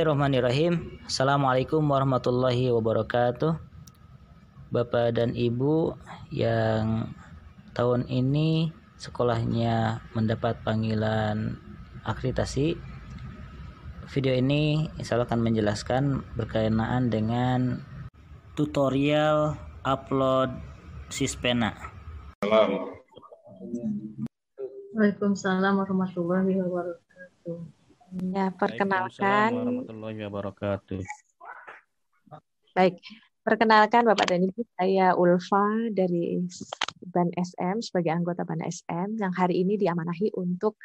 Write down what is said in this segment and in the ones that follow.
Bismillahirrahmanirrahim. Assalamualaikum warahmatullahi wabarakatuh. Bapak dan Ibu yang tahun ini sekolahnya mendapat panggilan akreditasi, video ini insya Allah akan menjelaskan berkenaan dengan tutorial upload Sispena. Waalaikumsalam warahmatullahi wabarakatuh. Ya, perkenalkan. Warahmatullahi wabarakatuh. Baik, perkenalkan Bapak dan Ibu, saya Ulfa dari BAN SM sebagai anggota BAN SM yang hari ini diamanahi untuk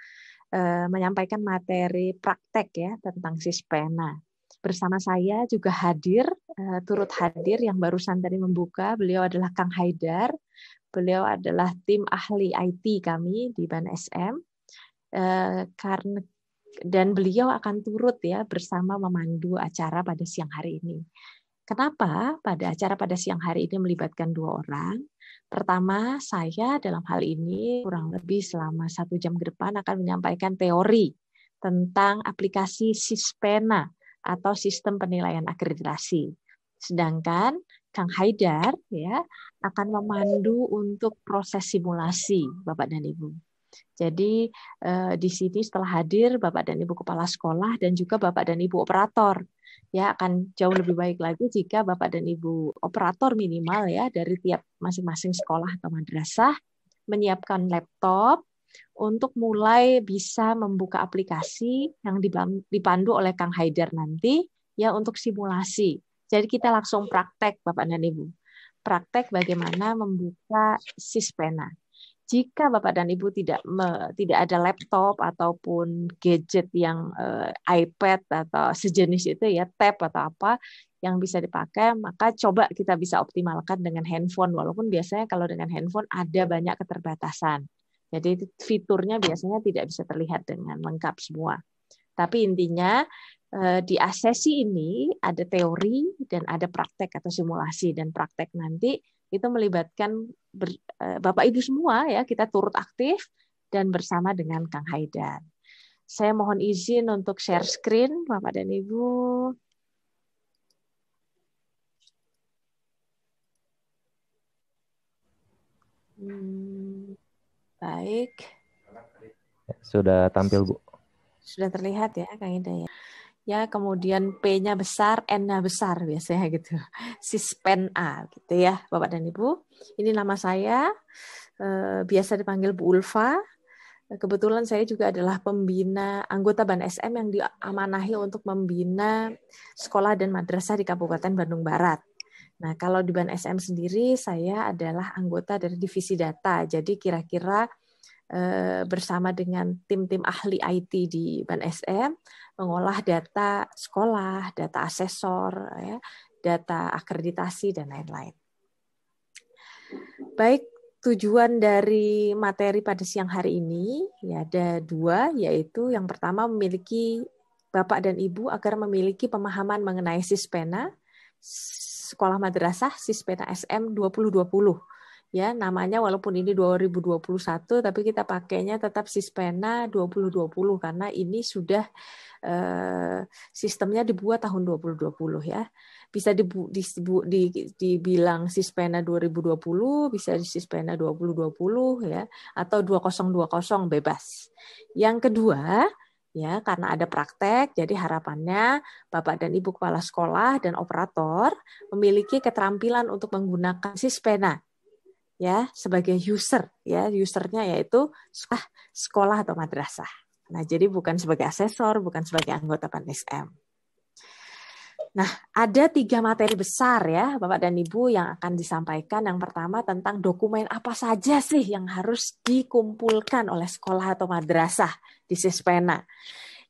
menyampaikan materi praktek ya tentang Sispena. Bersama saya juga turut hadir yang barusan tadi membuka, beliau adalah Kang Haidar. Beliau adalah tim ahli IT kami di BAN SM. Dan beliau akan turut ya bersama memandu acara pada siang hari ini. Kenapa pada acara pada siang hari ini melibatkan 2 orang? Pertama, saya dalam hal ini kurang lebih selama 1 jam ke depan akan menyampaikan teori tentang aplikasi Sispena atau sistem penilaian akreditasi. Sedangkan Kang Haidar ya akan memandu untuk proses simulasi, Bapak dan Ibu. Jadi di sini setelah hadir Bapak dan Ibu kepala sekolah dan juga Bapak dan Ibu operator, ya akan jauh lebih baik lagi jika Bapak dan Ibu operator minimal ya dari tiap masing-masing sekolah atau madrasah menyiapkan laptop untuk mulai bisa membuka aplikasi yang dipandu oleh Kang Haidar nanti ya untuk simulasi. Jadi kita langsung praktek Bapak dan Ibu. Praktek bagaimana membuka Sispena. Jika Bapak dan Ibu tidak ada laptop ataupun gadget yang iPad atau sejenis itu ya, tab atau apa yang bisa dipakai, maka coba kita bisa optimalkan dengan handphone. Walaupun biasanya kalau dengan handphone ada banyak keterbatasan. Jadi fiturnya biasanya tidak bisa terlihat dengan lengkap semua. Tapi intinya di sesi ini ada teori dan ada praktek atau simulasi, dan praktek nanti itu melibatkan Bapak Ibu semua ya, kita turut aktif dan bersama dengan Kang Haidar. Saya mohon izin untuk share screen Bapak dan Ibu. Baik. Sudah tampil, Bu. Sudah terlihat ya Kang Haidar ya. Ya, kemudian P-nya besar, N-nya besar biasanya gitu. Sispena gitu ya, Bapak dan Ibu. Ini nama saya, biasa dipanggil Bu Ulfa. Kebetulan saya juga adalah pembina anggota BAN SM yang diamanahi untuk membina sekolah dan madrasah di Kabupaten Bandung Barat. Nah, kalau di BAN SM sendiri saya adalah anggota dari divisi data. Jadi kira-kira bersama dengan tim-tim ahli IT di BAN SM mengolah data sekolah, data asesor, ya, data akreditasi dan lain-lain. Baik, tujuan dari materi pada siang hari ini ya ada 2, yaitu yang pertama memiliki Bapak dan Ibu agar memiliki pemahaman mengenai Sispena sekolah madrasah Sispena SM 2020. Ya, namanya walaupun ini 2021 tapi kita pakainya tetap Sispena 2020 karena ini sudah sistemnya dibuat tahun 2020 ya. Bisa dibilang Sispena 2020, bisa Sispena 2020 ya, atau 2020 bebas. Yang kedua, ya karena ada praktek, jadi harapannya Bapak dan Ibu kepala sekolah dan operator memiliki keterampilan untuk menggunakan Sispena ya sebagai user ya, usernya yaitu sekolah atau madrasah. Nah, jadi bukan sebagai asesor, bukan sebagai anggota BAN SM. Nah, ada 3 materi besar ya, Bapak dan Ibu yang akan disampaikan. Yang pertama tentang dokumen apa saja sih yang harus dikumpulkan oleh sekolah atau madrasah di Sispena.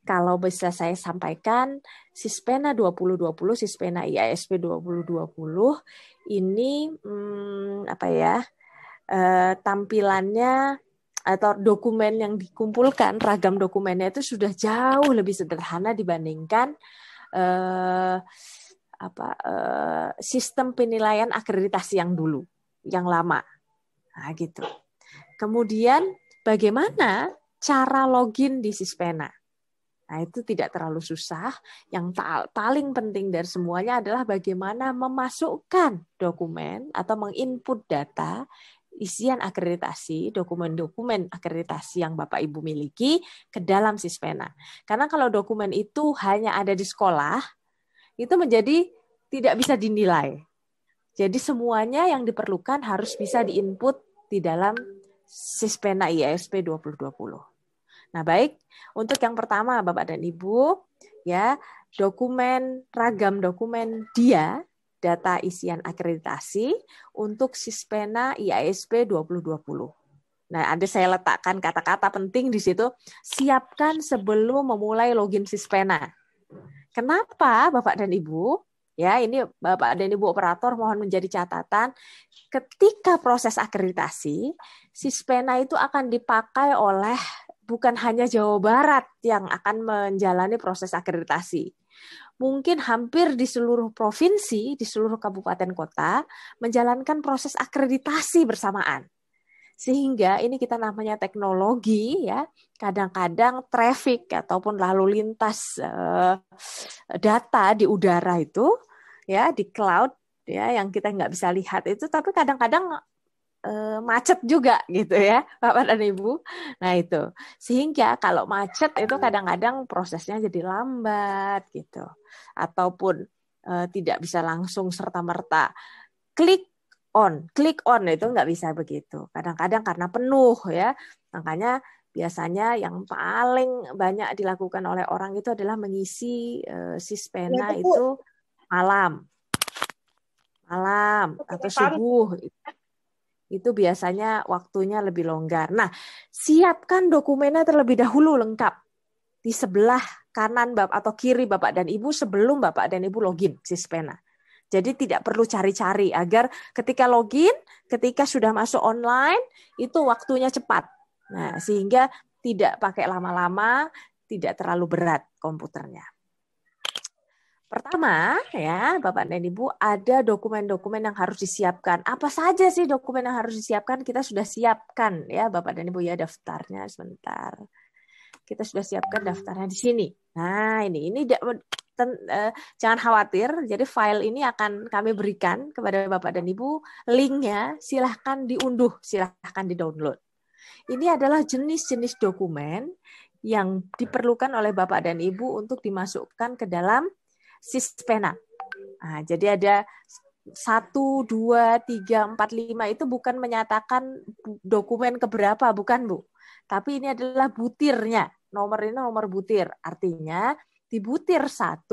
Kalau bisa saya sampaikan, Sispena 2020, Sispena IASP 2020 ini tampilannya atau dokumen yang dikumpulkan, ragam dokumennya itu sudah jauh lebih sederhana dibandingkan sistem penilaian akreditasi yang dulu, yang lama. Nah, gitu. Kemudian bagaimana cara login di Sispena? Nah, itu tidak terlalu susah. Yang paling penting dari semuanya adalah bagaimana memasukkan dokumen atau menginput data isian akreditasi, dokumen-dokumen akreditasi yang Bapak Ibu miliki ke dalam Sispena. Karena kalau dokumen itu hanya ada di sekolah, itu menjadi tidak bisa dinilai. Jadi semuanya yang diperlukan harus bisa diinput di dalam Sispena IASP 2020. Nah, baik, untuk yang pertama Bapak dan Ibu, ya, ragam dokumen data isian akreditasi untuk Sispena IASP 2020. Nah, ada saya letakkan kata-kata penting di situ, siapkan sebelum memulai login Sispena. Kenapa Bapak dan Ibu? Ya, ini Bapak dan Ibu operator mohon menjadi catatan, ketika proses akreditasi, Sispena itu akan dipakai oleh bukan hanya Jawa Barat yang akan menjalani proses akreditasi. Mungkin hampir di seluruh provinsi, di seluruh kabupaten kota, menjalankan proses akreditasi bersamaan. Sehingga ini kita namanya teknologi, ya. Kadang-kadang traffic ataupun lalu lintas data di udara itu, ya, di cloud, ya, yang kita nggak bisa lihat itu, tapi kadang-kadang macet juga gitu ya Bapak dan Ibu. Nah itu, sehingga kalau macet itu kadang-kadang prosesnya jadi lambat gitu, ataupun tidak bisa langsung serta-merta klik on itu nggak bisa begitu. Kadang-kadang karena penuh ya, makanya biasanya yang paling banyak dilakukan oleh orang itu adalah mengisi Sispena itu malam atau subuh. Itu biasanya waktunya lebih longgar. Nah, siapkan dokumennya terlebih dahulu lengkap di sebelah kanan atau kiri Bapak dan Ibu sebelum Bapak dan Ibu login Sispena. Jadi tidak perlu cari-cari agar ketika login, ketika sudah masuk online, itu waktunya cepat. Nah, sehingga tidak pakai lama-lama, tidak terlalu berat komputernya. Pertama, ya, Bapak dan Ibu, ada dokumen-dokumen yang harus disiapkan. Apa saja sih dokumen yang harus disiapkan? Kita sudah siapkan, ya, Bapak dan Ibu, ya, daftarnya sebentar. Kita sudah siapkan daftarnya di sini. Nah, ini jangan khawatir. Jadi file ini akan kami berikan kepada Bapak dan Ibu. Linknya silahkan diunduh, silahkan di-download. Ini adalah jenis-jenis dokumen yang diperlukan oleh Bapak dan Ibu untuk dimasukkan ke dalam Sispena. Nah, jadi ada 1, 2, 3, 4, 5 itu bukan menyatakan dokumen keberapa, bukan Bu. Tapi ini adalah butirnya. Nomor ini nomor butir. Artinya di butir 1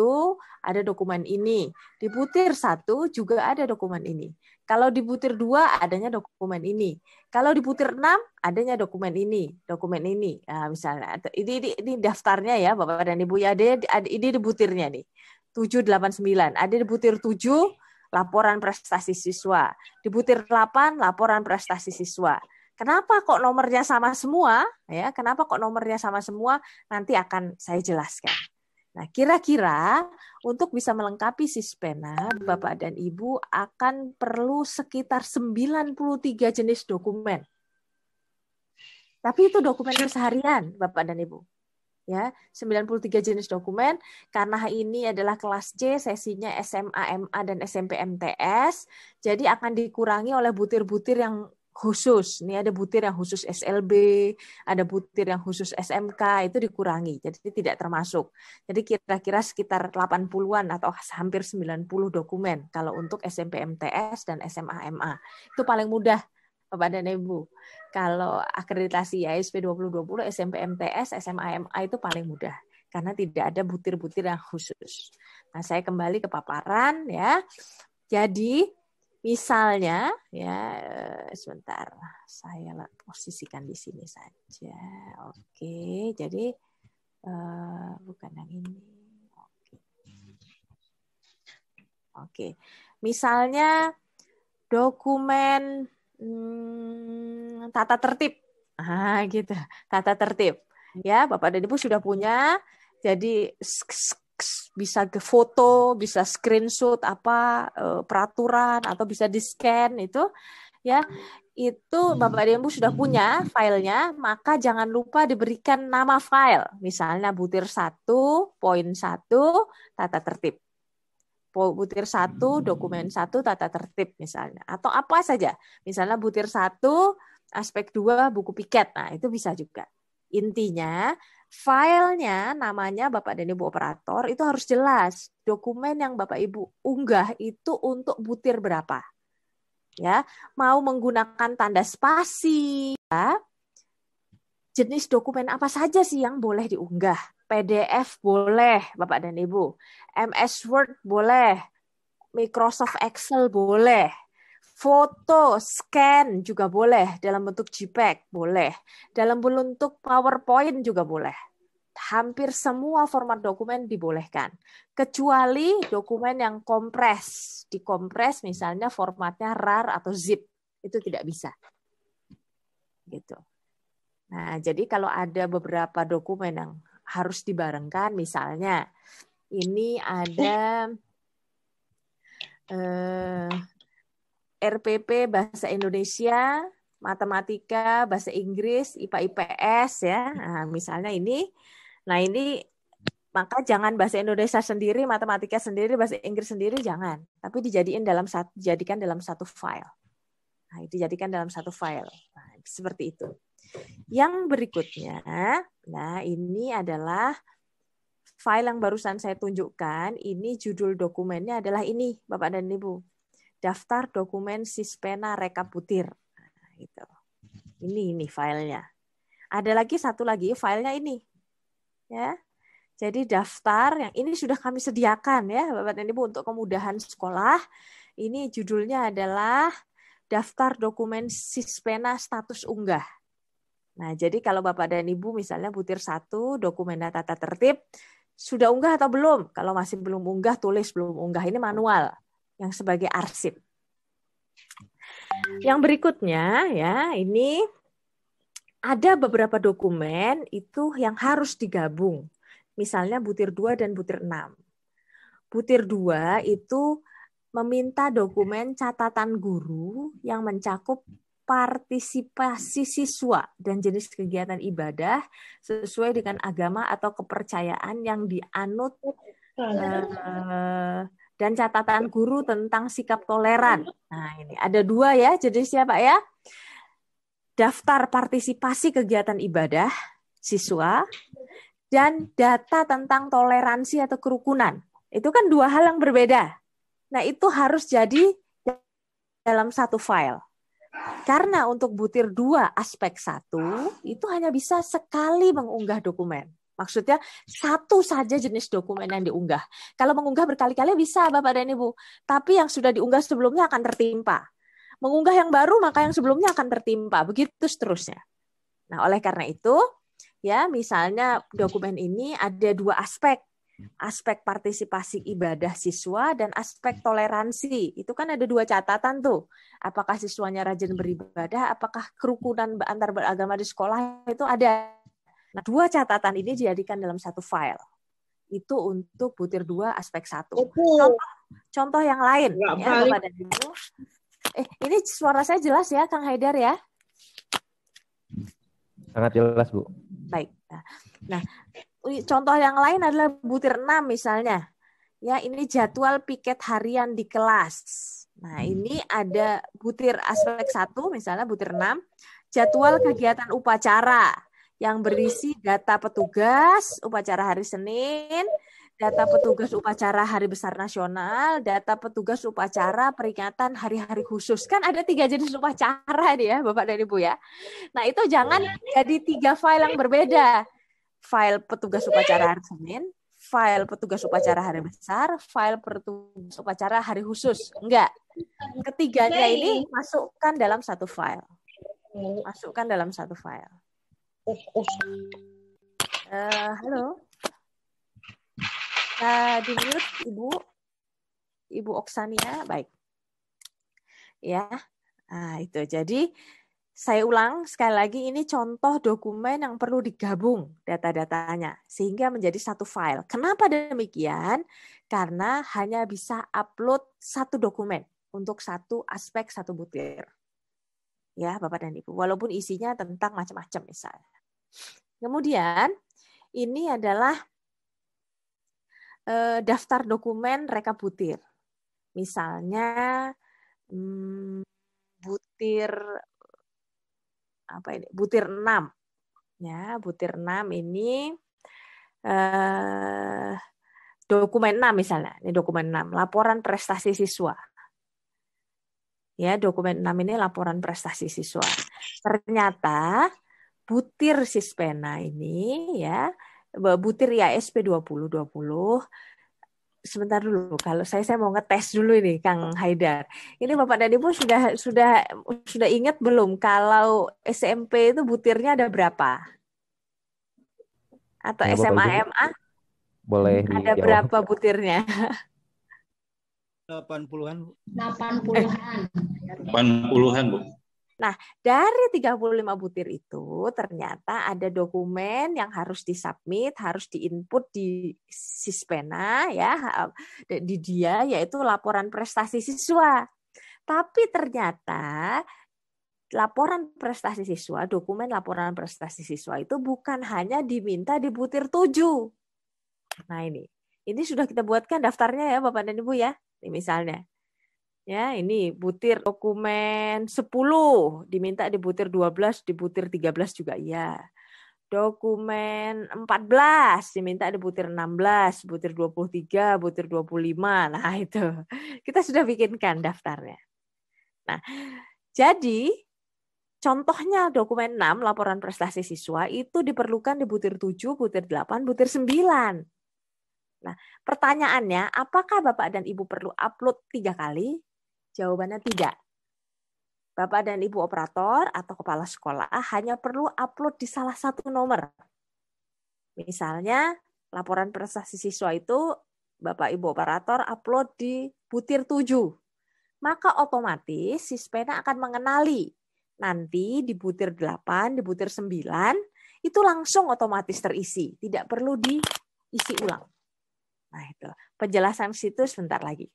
ada dokumen ini. Di butir 1 juga ada dokumen ini. Kalau di butir 2 adanya dokumen ini. Kalau di butir 6 adanya dokumen ini. Dokumen ini. Nah, misalnya ini daftarnya ya Bapak dan Ibu ya. Ini di butirnya nih. 7, 8, 9. Ada di butir 7 laporan prestasi siswa. Di butir 8 laporan prestasi siswa. Kenapa kok nomornya sama semua? Ya, kenapa kok nomornya sama semua? Nanti akan saya jelaskan. Nah, kira-kira untuk bisa melengkapi Sispena, Bapak dan Ibu akan perlu sekitar 93 jenis dokumen. Tapi itu dokumen keseharian, Bapak dan Ibu. Ya, 93 jenis dokumen karena ini adalah kelas C, sesinya SMA, MA dan SMP MTS. Jadi akan dikurangi oleh butir-butir yang khusus. Ini ada butir yang khusus SLB, ada butir yang khusus SMK, itu dikurangi. Jadi tidak termasuk. Jadi kira-kira sekitar 80-an atau hampir 90 dokumen kalau untuk SMP MTS dan SMA MA. Itu paling mudah Bapak dan Ibu. Kalau akreditasi IASP 2020 SMP MTS, SMA MA itu paling mudah karena tidak ada butir-butir yang khusus. Nah, saya kembali ke paparan ya. Jadi misalnya ya sebentar saya posisikan di sini saja. Oke, jadi bukan yang ini. Oke. Misalnya dokumen tata tertib. Gitu. Tata tertib. Ya, Bapak dan Ibu sudah punya. Jadi teks, bisa ke foto, bisa screenshot peraturan atau bisa di-scan itu ya. Itu Bapak dan Ibu sudah punya filenya, maka jangan lupa diberikan nama file. Misalnya butir 1.1 tata tertib. Butir 1 dokumen 1 tata tertib misalnya. Atau apa saja. Misalnya butir 1 aspek 2 buku piket. Nah, itu bisa juga. Intinya filenya namanya Bapak dan Ibu operator itu harus jelas. Dokumen yang Bapak Ibu unggah itu untuk butir berapa. Ya, mau menggunakan tanda spasi, ya. Jenis dokumen apa saja sih yang boleh diunggah? PDF boleh, Bapak dan Ibu. MS Word boleh. Microsoft Excel boleh. Foto, scan juga boleh. Dalam bentuk JPEG boleh. Dalam bentuk PowerPoint juga boleh. Hampir semua format dokumen dibolehkan. Kecuali dokumen yang kompres. Dikompres misalnya formatnya RAR atau ZIP. Itu tidak bisa. Gitu. Nah, jadi kalau ada beberapa dokumen yang harus dibarengkan, misalnya ini ada RPP Bahasa Indonesia, Matematika, Bahasa Inggris, IPA IPS ya. Nah, misalnya ini, nah ini maka jangan Bahasa Indonesia sendiri, Matematika sendiri, Bahasa Inggris sendiri jangan, tapi dijadikan dalam satu file. Nah, dijadikan dalam satu file. Nah, seperti itu. Yang berikutnya, nah ini adalah file yang barusan saya tunjukkan. Ini judul dokumennya adalah ini, Bapak dan Ibu. Daftar dokumen Sispena Rekap Butir. Nah, gitu. Ini filenya. Ada lagi satu lagi filenya ini. Ya. Jadi daftar yang ini sudah kami sediakan ya, Bapak dan Ibu, untuk kemudahan sekolah. Ini judulnya adalah Daftar Dokumen Sispena Status Unggah. Nah, jadi kalau Bapak dan Ibu misalnya butir 1, dokumen tata tertib, sudah unggah atau belum? Kalau masih belum unggah, tulis belum unggah. Ini manual yang sebagai arsip. Yang berikutnya ya, ini ada beberapa dokumen itu yang harus digabung. Misalnya butir 2 dan butir 6. Butir 2 itu meminta dokumen catatan guru yang mencakup partisipasi siswa dan jenis kegiatan ibadah sesuai dengan agama atau kepercayaan yang dianut dan catatan guru tentang sikap toleran. Nah, ini ada 2 ya jenisnya Pak ya. Daftar partisipasi kegiatan ibadah siswa dan data tentang toleransi atau kerukunan. Itu kan 2 hal yang berbeda. Nah, itu harus jadi dalam satu file. Karena untuk butir 2 aspek 1 itu hanya bisa sekali mengunggah dokumen. Maksudnya satu saja jenis dokumen yang diunggah. Kalau mengunggah berkali-kali bisa Bapak dan Ibu, tapi yang sudah diunggah sebelumnya akan tertimpa. Mengunggah yang baru maka yang sebelumnya akan tertimpa, begitu seterusnya. Nah, oleh karena itu ya misalnya dokumen ini ada 2 aspek. Aspek partisipasi ibadah siswa dan aspek toleransi. Itu kan ada 2 catatan tuh. Apakah siswanya rajin beribadah, apakah kerukunan antar beragama di sekolah itu ada. Nah, 2 catatan ini dijadikan dalam satu file. Itu untuk butir 2 aspek 1. Contoh yang lain ya Bapak dan Ibu. Ini suara saya jelas ya Kang Haidar ya? Sangat jelas, Bu. Baik. Nah, contoh yang lain adalah butir 6 misalnya. Ya, ini jadwal piket harian di kelas. Nah, ini ada butir aspek 1 misalnya butir 6, jadwal kegiatan upacara yang berisi data petugas upacara hari Senin, data petugas upacara Hari Besar Nasional, data petugas upacara peringatan hari-hari khusus. Kan ada 3 jenis upacara nih ya, Bapak dan Ibu ya. Nah, itu jangan jadi 3 file yang berbeda. File petugas upacara hari Senin, file petugas upacara hari besar, file petugas upacara hari khusus. Enggak. Ketiganya ini masukkan dalam satu file. Masukkan dalam satu file. Halo. Di mute Ibu Oksania, baik. Ya. Nah, itu. Jadi Saya ulang sekali lagi, ini contoh dokumen yang perlu digabung data-datanya sehingga menjadi satu file. Kenapa demikian? Karena hanya bisa upload satu dokumen untuk satu aspek satu butir. Ya, Bapak dan Ibu. Walaupun isinya tentang macam-macam misalnya. Kemudian ini adalah daftar dokumen rekap butir. Misalnya butir butir 6. Ya, butir 6 ini dokumen 6 misalnya. Ini dokumen 6, laporan prestasi siswa. Ya, dokumen 6 ini laporan prestasi siswa. Ternyata butir Sispena ini ya, butir IASP 2020. Sebentar dulu, kalau saya mau ngetes dulu ini Kang Haidar. Ini Bapak dan Ibu sudah ingat belum kalau SMP itu butirnya ada berapa? Atau Ya, Bapak SMA Ibu MA boleh ada dijawab. berapa butirnya? 80-an. 80-an, Bu. Nah, dari 35 butir itu ternyata ada dokumen yang harus disubmit, harus diinput di Sispena ya, di dia yaitu laporan prestasi siswa. Tapi ternyata laporan prestasi siswa, dokumen laporan prestasi siswa itu bukan hanya diminta di butir 7. Nah, ini sudah kita buatkan daftarnya ya Bapak dan Ibu ya. Ini misalnya. Ya, ini butir dokumen 10, diminta di butir 12, di butir 13 juga iya. Dokumen 14, diminta di butir 16, butir 23, butir 25. Nah, itu. Kita sudah bikinkan daftarnya. Nah, jadi contohnya dokumen 6, laporan prestasi siswa, itu diperlukan di butir 7, butir 8, butir 9. Nah, pertanyaannya, apakah Bapak dan Ibu perlu upload 3 kali? Jawabannya tidak. Bapak dan Ibu operator atau kepala sekolah hanya perlu upload di salah satu nomor. Misalnya, laporan prestasi siswa itu Bapak Ibu operator upload di butir 7. Maka otomatis Sispena akan mengenali. Nanti di butir 8, di butir 9, itu langsung otomatis terisi. Tidak perlu diisi ulang. Nah, itu. Penjelasan situ sebentar lagi.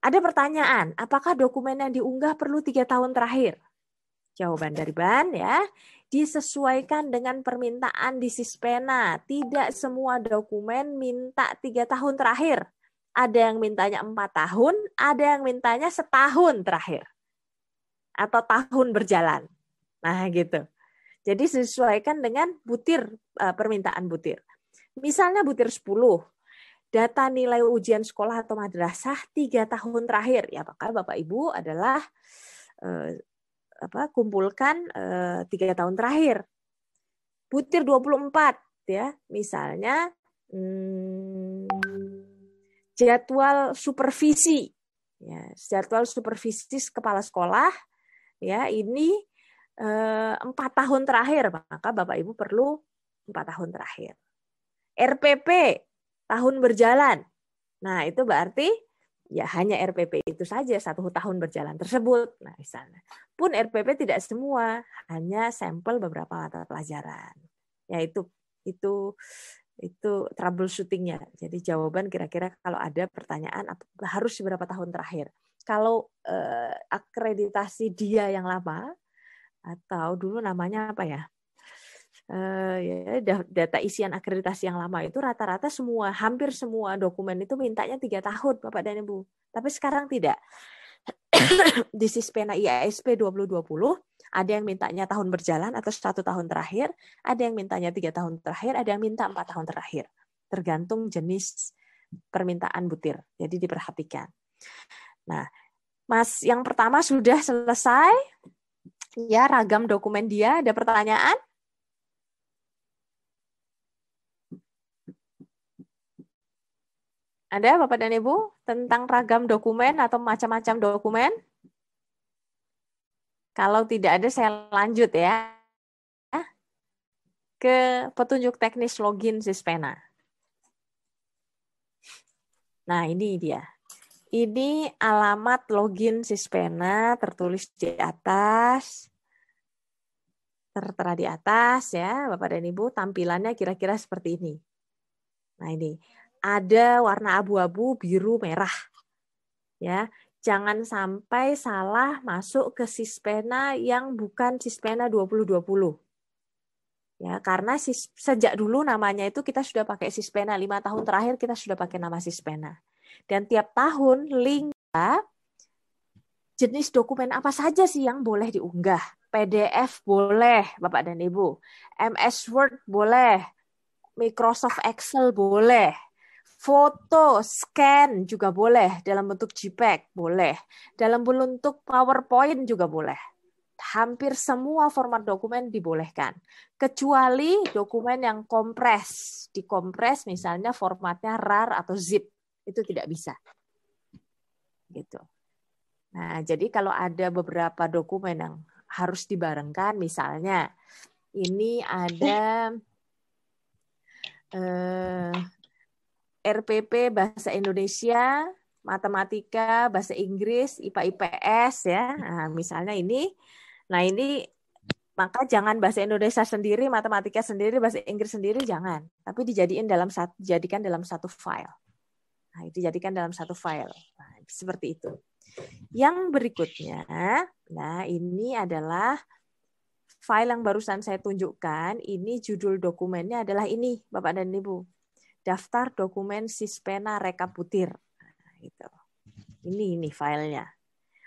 Ada pertanyaan, apakah dokumen yang diunggah perlu 3 tahun terakhir? Jawaban dari BAN ya, disesuaikan dengan permintaan di Sispena. Tidak semua dokumen minta 3 tahun terakhir. Ada yang mintanya 4 tahun, ada yang mintanya setahun terakhir. Atau tahun berjalan. Nah gitu. Jadi sesuaikan dengan butir, permintaan butir. Misalnya butir 10. Data nilai ujian sekolah atau madrasah 3 tahun terakhir. Ya, maka Bapak Ibu adalah kumpulkan 3 tahun terakhir. Butir 24 ya. Misalnya jadwal supervisi. Ya, jadwal supervisi kepala sekolah ya, ini 4 tahun terakhir, maka Bapak Ibu perlu 4 tahun terakhir. RPP tahun berjalan. Nah, itu berarti ya hanya RPP itu saja 1 tahun berjalan tersebut. Nah, misalnya. Pun RPP tidak semua, hanya sampel beberapa mata pelajaran. Ya itu troubleshooting-nya. Jadi jawaban kira-kira kalau ada pertanyaan harus berapa tahun terakhir. Kalau akreditasi dia yang lama atau dulu namanya apa ya? Data isian akreditasi yang lama itu rata-rata hampir semua dokumen itu mintanya 3 tahun Bapak dan Ibu. Tapi sekarang tidak. Di Sispena IASP 2020 ada yang mintanya tahun berjalan atau 1 tahun terakhir, ada yang mintanya 3 tahun terakhir, ada yang minta 4 tahun terakhir. Tergantung jenis permintaan butir. Jadi diperhatikan. Nah, Mas, yang pertama sudah selesai. Ya, ragam dokumen dia. Ada pertanyaan? Ada Bapak dan Ibu tentang ragam dokumen atau macam-macam dokumen? Kalau tidak ada saya lanjut ya ke petunjuk teknis login Sispena. Nah, ini dia. Ini alamat login Sispena tertulis di atas. Tertera di atas ya, Bapak dan Ibu. Tampilannya kira-kira seperti ini. Nah, ini ada warna abu-abu, biru, merah. Ya, jangan sampai salah masuk ke Sispena yang bukan Sispena 2020. Ya, karena sejak dulu namanya itu kita sudah pakai Sispena, 5 tahun terakhir kita sudah pakai nama Sispena. Dan tiap tahun link jenis dokumen apa saja sih yang boleh diunggah. PDF boleh, Bapak dan Ibu. MS Word boleh. Microsoft Excel boleh. Foto, scan juga boleh. Dalam bentuk JPEG boleh. Dalam bentuk PowerPoint juga boleh. Hampir semua format dokumen dibolehkan. Kecuali dokumen yang kompres. Dikompres misalnya formatnya RAR atau ZIP. Itu tidak bisa. Gitu. Nah, jadi kalau ada beberapa dokumen yang harus dibarengkan, misalnya ini ada RPP Bahasa Indonesia, Matematika, Bahasa Inggris, IPA IPS ya. Nah, misalnya ini. Nah, ini maka jangan bahasa Indonesia sendiri, matematika sendiri, bahasa Inggris sendiri jangan, tapi dijadikan dalam satu file. Nah, dijadikan dalam satu file. Nah, seperti itu. Yang berikutnya, nah ini adalah file yang barusan saya tunjukkan. Ini judul dokumennya adalah ini, Bapak dan Ibu. Daftar dokumen Sispena Rekabutir. Nah, gitu. Ini filenya.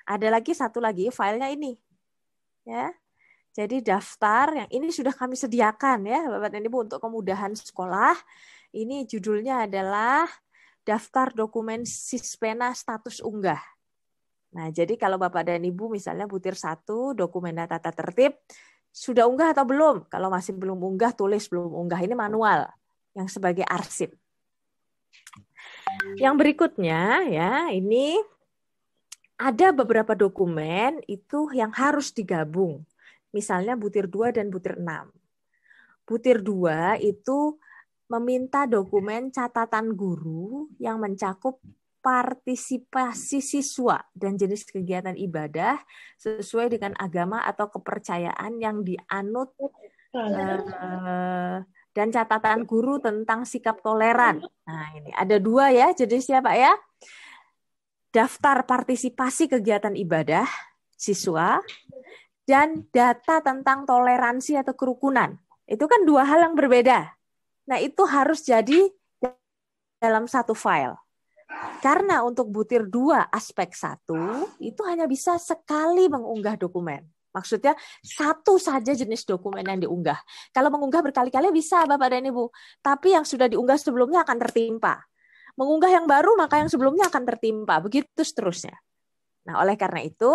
Ada lagi satu lagi filenya ini. Ya. Jadi daftar yang ini sudah kami sediakan ya, Bapak dan Ibu, untuk kemudahan sekolah. Ini judulnya adalah Daftar Dokumen Sispena Status Unggah. Nah, jadi kalau Bapak dan Ibu misalnya butir 1, dokumen tata tertib, sudah unggah atau belum? Kalau masih belum unggah, tulis belum unggah. Ini manual yang sebagai arsip. Yang berikutnya ya, ini ada beberapa dokumen itu yang harus digabung. Misalnya butir 2 dan butir 6. Butir 2 itu meminta dokumen catatan guru yang mencakup partisipasi siswa dan jenis kegiatan ibadah sesuai dengan agama atau kepercayaan yang dianut dan catatan guru tentang sikap toleran. Nah, ini ada 2 ya jenisnya Pak ya. Daftar partisipasi kegiatan ibadah siswa dan data tentang toleransi atau kerukunan. Itu kan 2 hal yang berbeda. Nah, itu harus jadi dalam satu file. Karena untuk butir 2 aspek 1, itu hanya bisa sekali mengunggah dokumen. Maksudnya satu saja jenis dokumen yang diunggah. Kalau mengunggah berkali-kali bisa Bapak dan Ibu. Tapi yang sudah diunggah sebelumnya akan tertimpa. Mengunggah yang baru, maka yang sebelumnya akan tertimpa. Begitu seterusnya. Nah, oleh karena itu,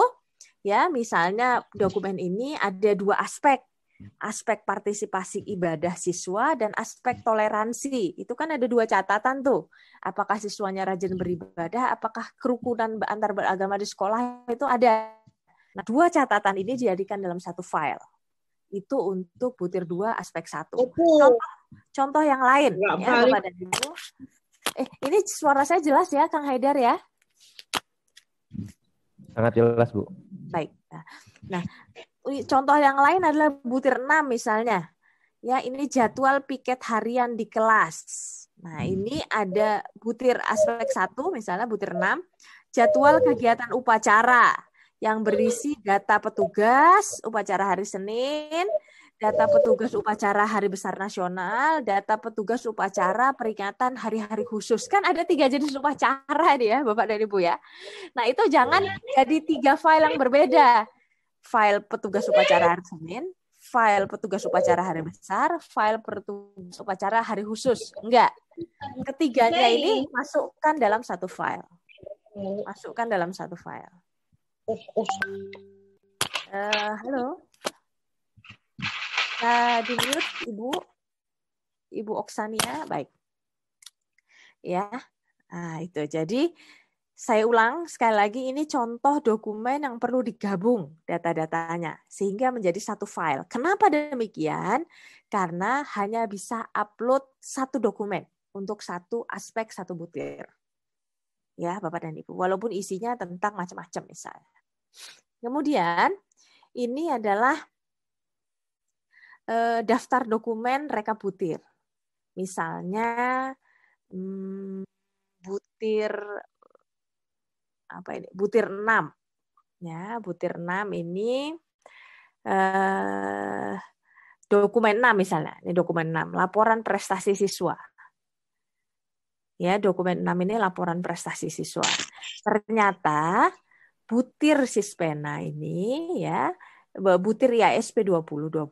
ya misalnya dokumen ini ada 2 aspek. Aspek partisipasi ibadah siswa dan aspek toleransi. Itu kan ada 2 catatan tuh. Apakah siswanya rajin beribadah, apakah kerukunan antar beragama di sekolah itu ada. Nah, 2 catatan ini dijadikan dalam satu file. Itu untuk butir 2 aspek 1. Contoh yang lain ya Bapak dan Ibu. Ini suara saya jelas ya, Kang Haidar ya? Sangat jelas, Bu. Baik. Nah, contoh yang lain adalah butir 6 misalnya. Ya, ini jadwal piket harian di kelas. Nah, ini ada butir aspek 1 misalnya butir 6, jadwal kegiatan upacara yang berisi data petugas upacara hari Senin, data petugas upacara Hari Besar Nasional, data petugas upacara peringatan hari-hari khusus. Kan ada 3 jenis upacara nih ya, Bapak dan Ibu ya. Nah, itu jangan jadi 3 file yang berbeda. File petugas upacara hari Senin, file petugas upacara hari besar, file petugas upacara hari khusus. Enggak. Ketiganya ini masukkan dalam satu file. Masukkan dalam satu file. Halo. Di mute Ibu Oksania, baik. Ya. Nah, itu. Jadi saya ulang sekali lagi, ini contoh dokumen yang perlu digabung data-datanya sehingga menjadi satu file. Kenapa demikian? Karena hanya bisa upload satu dokumen untuk satu aspek, satu butir. ya Bapak dan Ibu, walaupun isinya tentang macam-macam misalnya. Kemudian ini adalah daftar dokumen rekabutir. Misalnya butir apa ini? Butir 6. Ya, butir 6 ini dokumen 6 misalnya. Ini dokumen 6, laporan prestasi siswa. Ya, dokumen 6 ini laporan prestasi siswa. Ternyata butir Sispena ini ya, butir IASP 2020.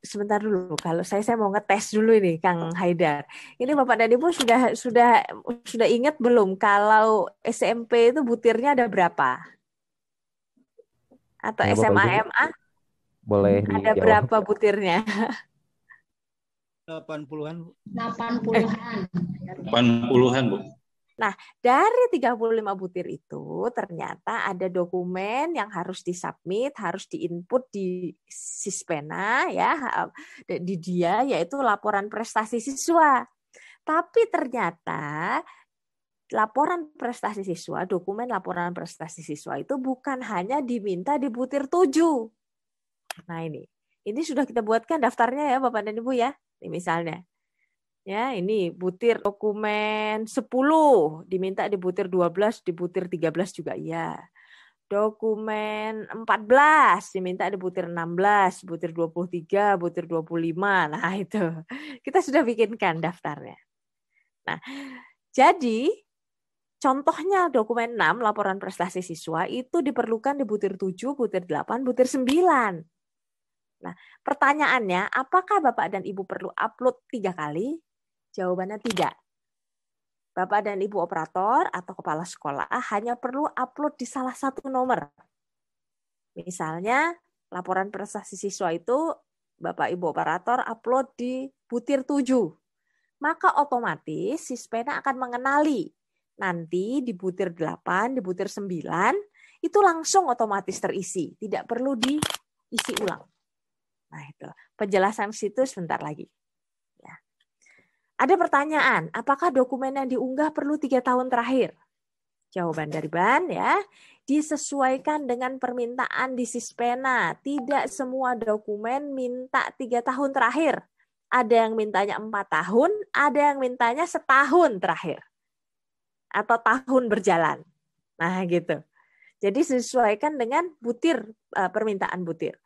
Sebentar dulu, kalau saya mau ngetes dulu ini Kang Haidar. Ini Bapak dan Ibu sudah ingat belum kalau SMP itu butirnya ada berapa? Atau Ya, Bapak SMA Ibu, MA boleh ada dijawab. berapa butirnya? 80-an, Bu. 80-an. 80-an, Bu. Nah, dari 35 butir itu ternyata ada dokumen yang harus disubmit, harus diinput di Sispena ya, di dia yaitu laporan prestasi siswa. Tapi ternyata laporan prestasi siswa, dokumen laporan prestasi siswa itu bukan hanya diminta di butir 7. Nah, ini sudah kita buatkan daftarnya ya Bapak dan Ibu ya. Ini misalnya. Ya, ini butir dokumen 10, diminta di butir 12, di butir 13 juga iya. Dokumen 14, diminta di butir 16, butir 23, butir 25. Nah, itu. Kita sudah bikinkan daftarnya. Nah, jadi contohnya dokumen 6, laporan prestasi siswa, itu diperlukan di butir 7, butir 8, butir 9. Nah, pertanyaannya, apakah Bapak dan Ibu perlu upload 3 kali? Jawabannya tidak. Bapak dan Ibu operator atau kepala sekolah hanya perlu upload di salah satu nomor. Misalnya, laporan prestasi siswa itu Bapak Ibu operator upload di butir 7. Maka otomatis Sispena akan mengenali. Nanti di butir 8, di butir 9, itu langsung otomatis terisi. Tidak perlu diisi ulang. Nah, itu. Penjelasan situ sebentar lagi. Ada pertanyaan, apakah dokumen yang diunggah perlu 3 tahun terakhir? Jawaban dari Ban ya, disesuaikan dengan permintaan di Sispena. Tidak semua dokumen minta 3 tahun terakhir. Ada yang mintanya 4 tahun, ada yang mintanya setahun terakhir. Atau tahun berjalan. Nah gitu. Jadi sesuaikan dengan butir, permintaan butir.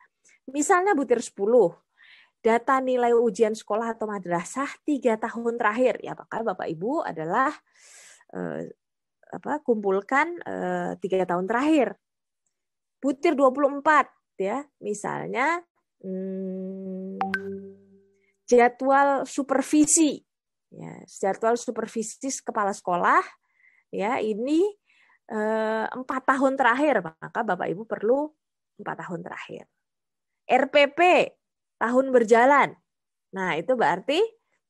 Misalnya butir 10. Data nilai ujian sekolah atau madrasah 3 tahun terakhir. Ya, maka Bapak Ibu adalah kumpulkan 3 tahun terakhir. Butir 24 ya, misalnya jadwal supervisi. Ya, jadwal supervisi kepala sekolah ya, ini 4 tahun terakhir, maka Bapak Ibu perlu 4 tahun terakhir. RPP tahun berjalan. Nah, itu berarti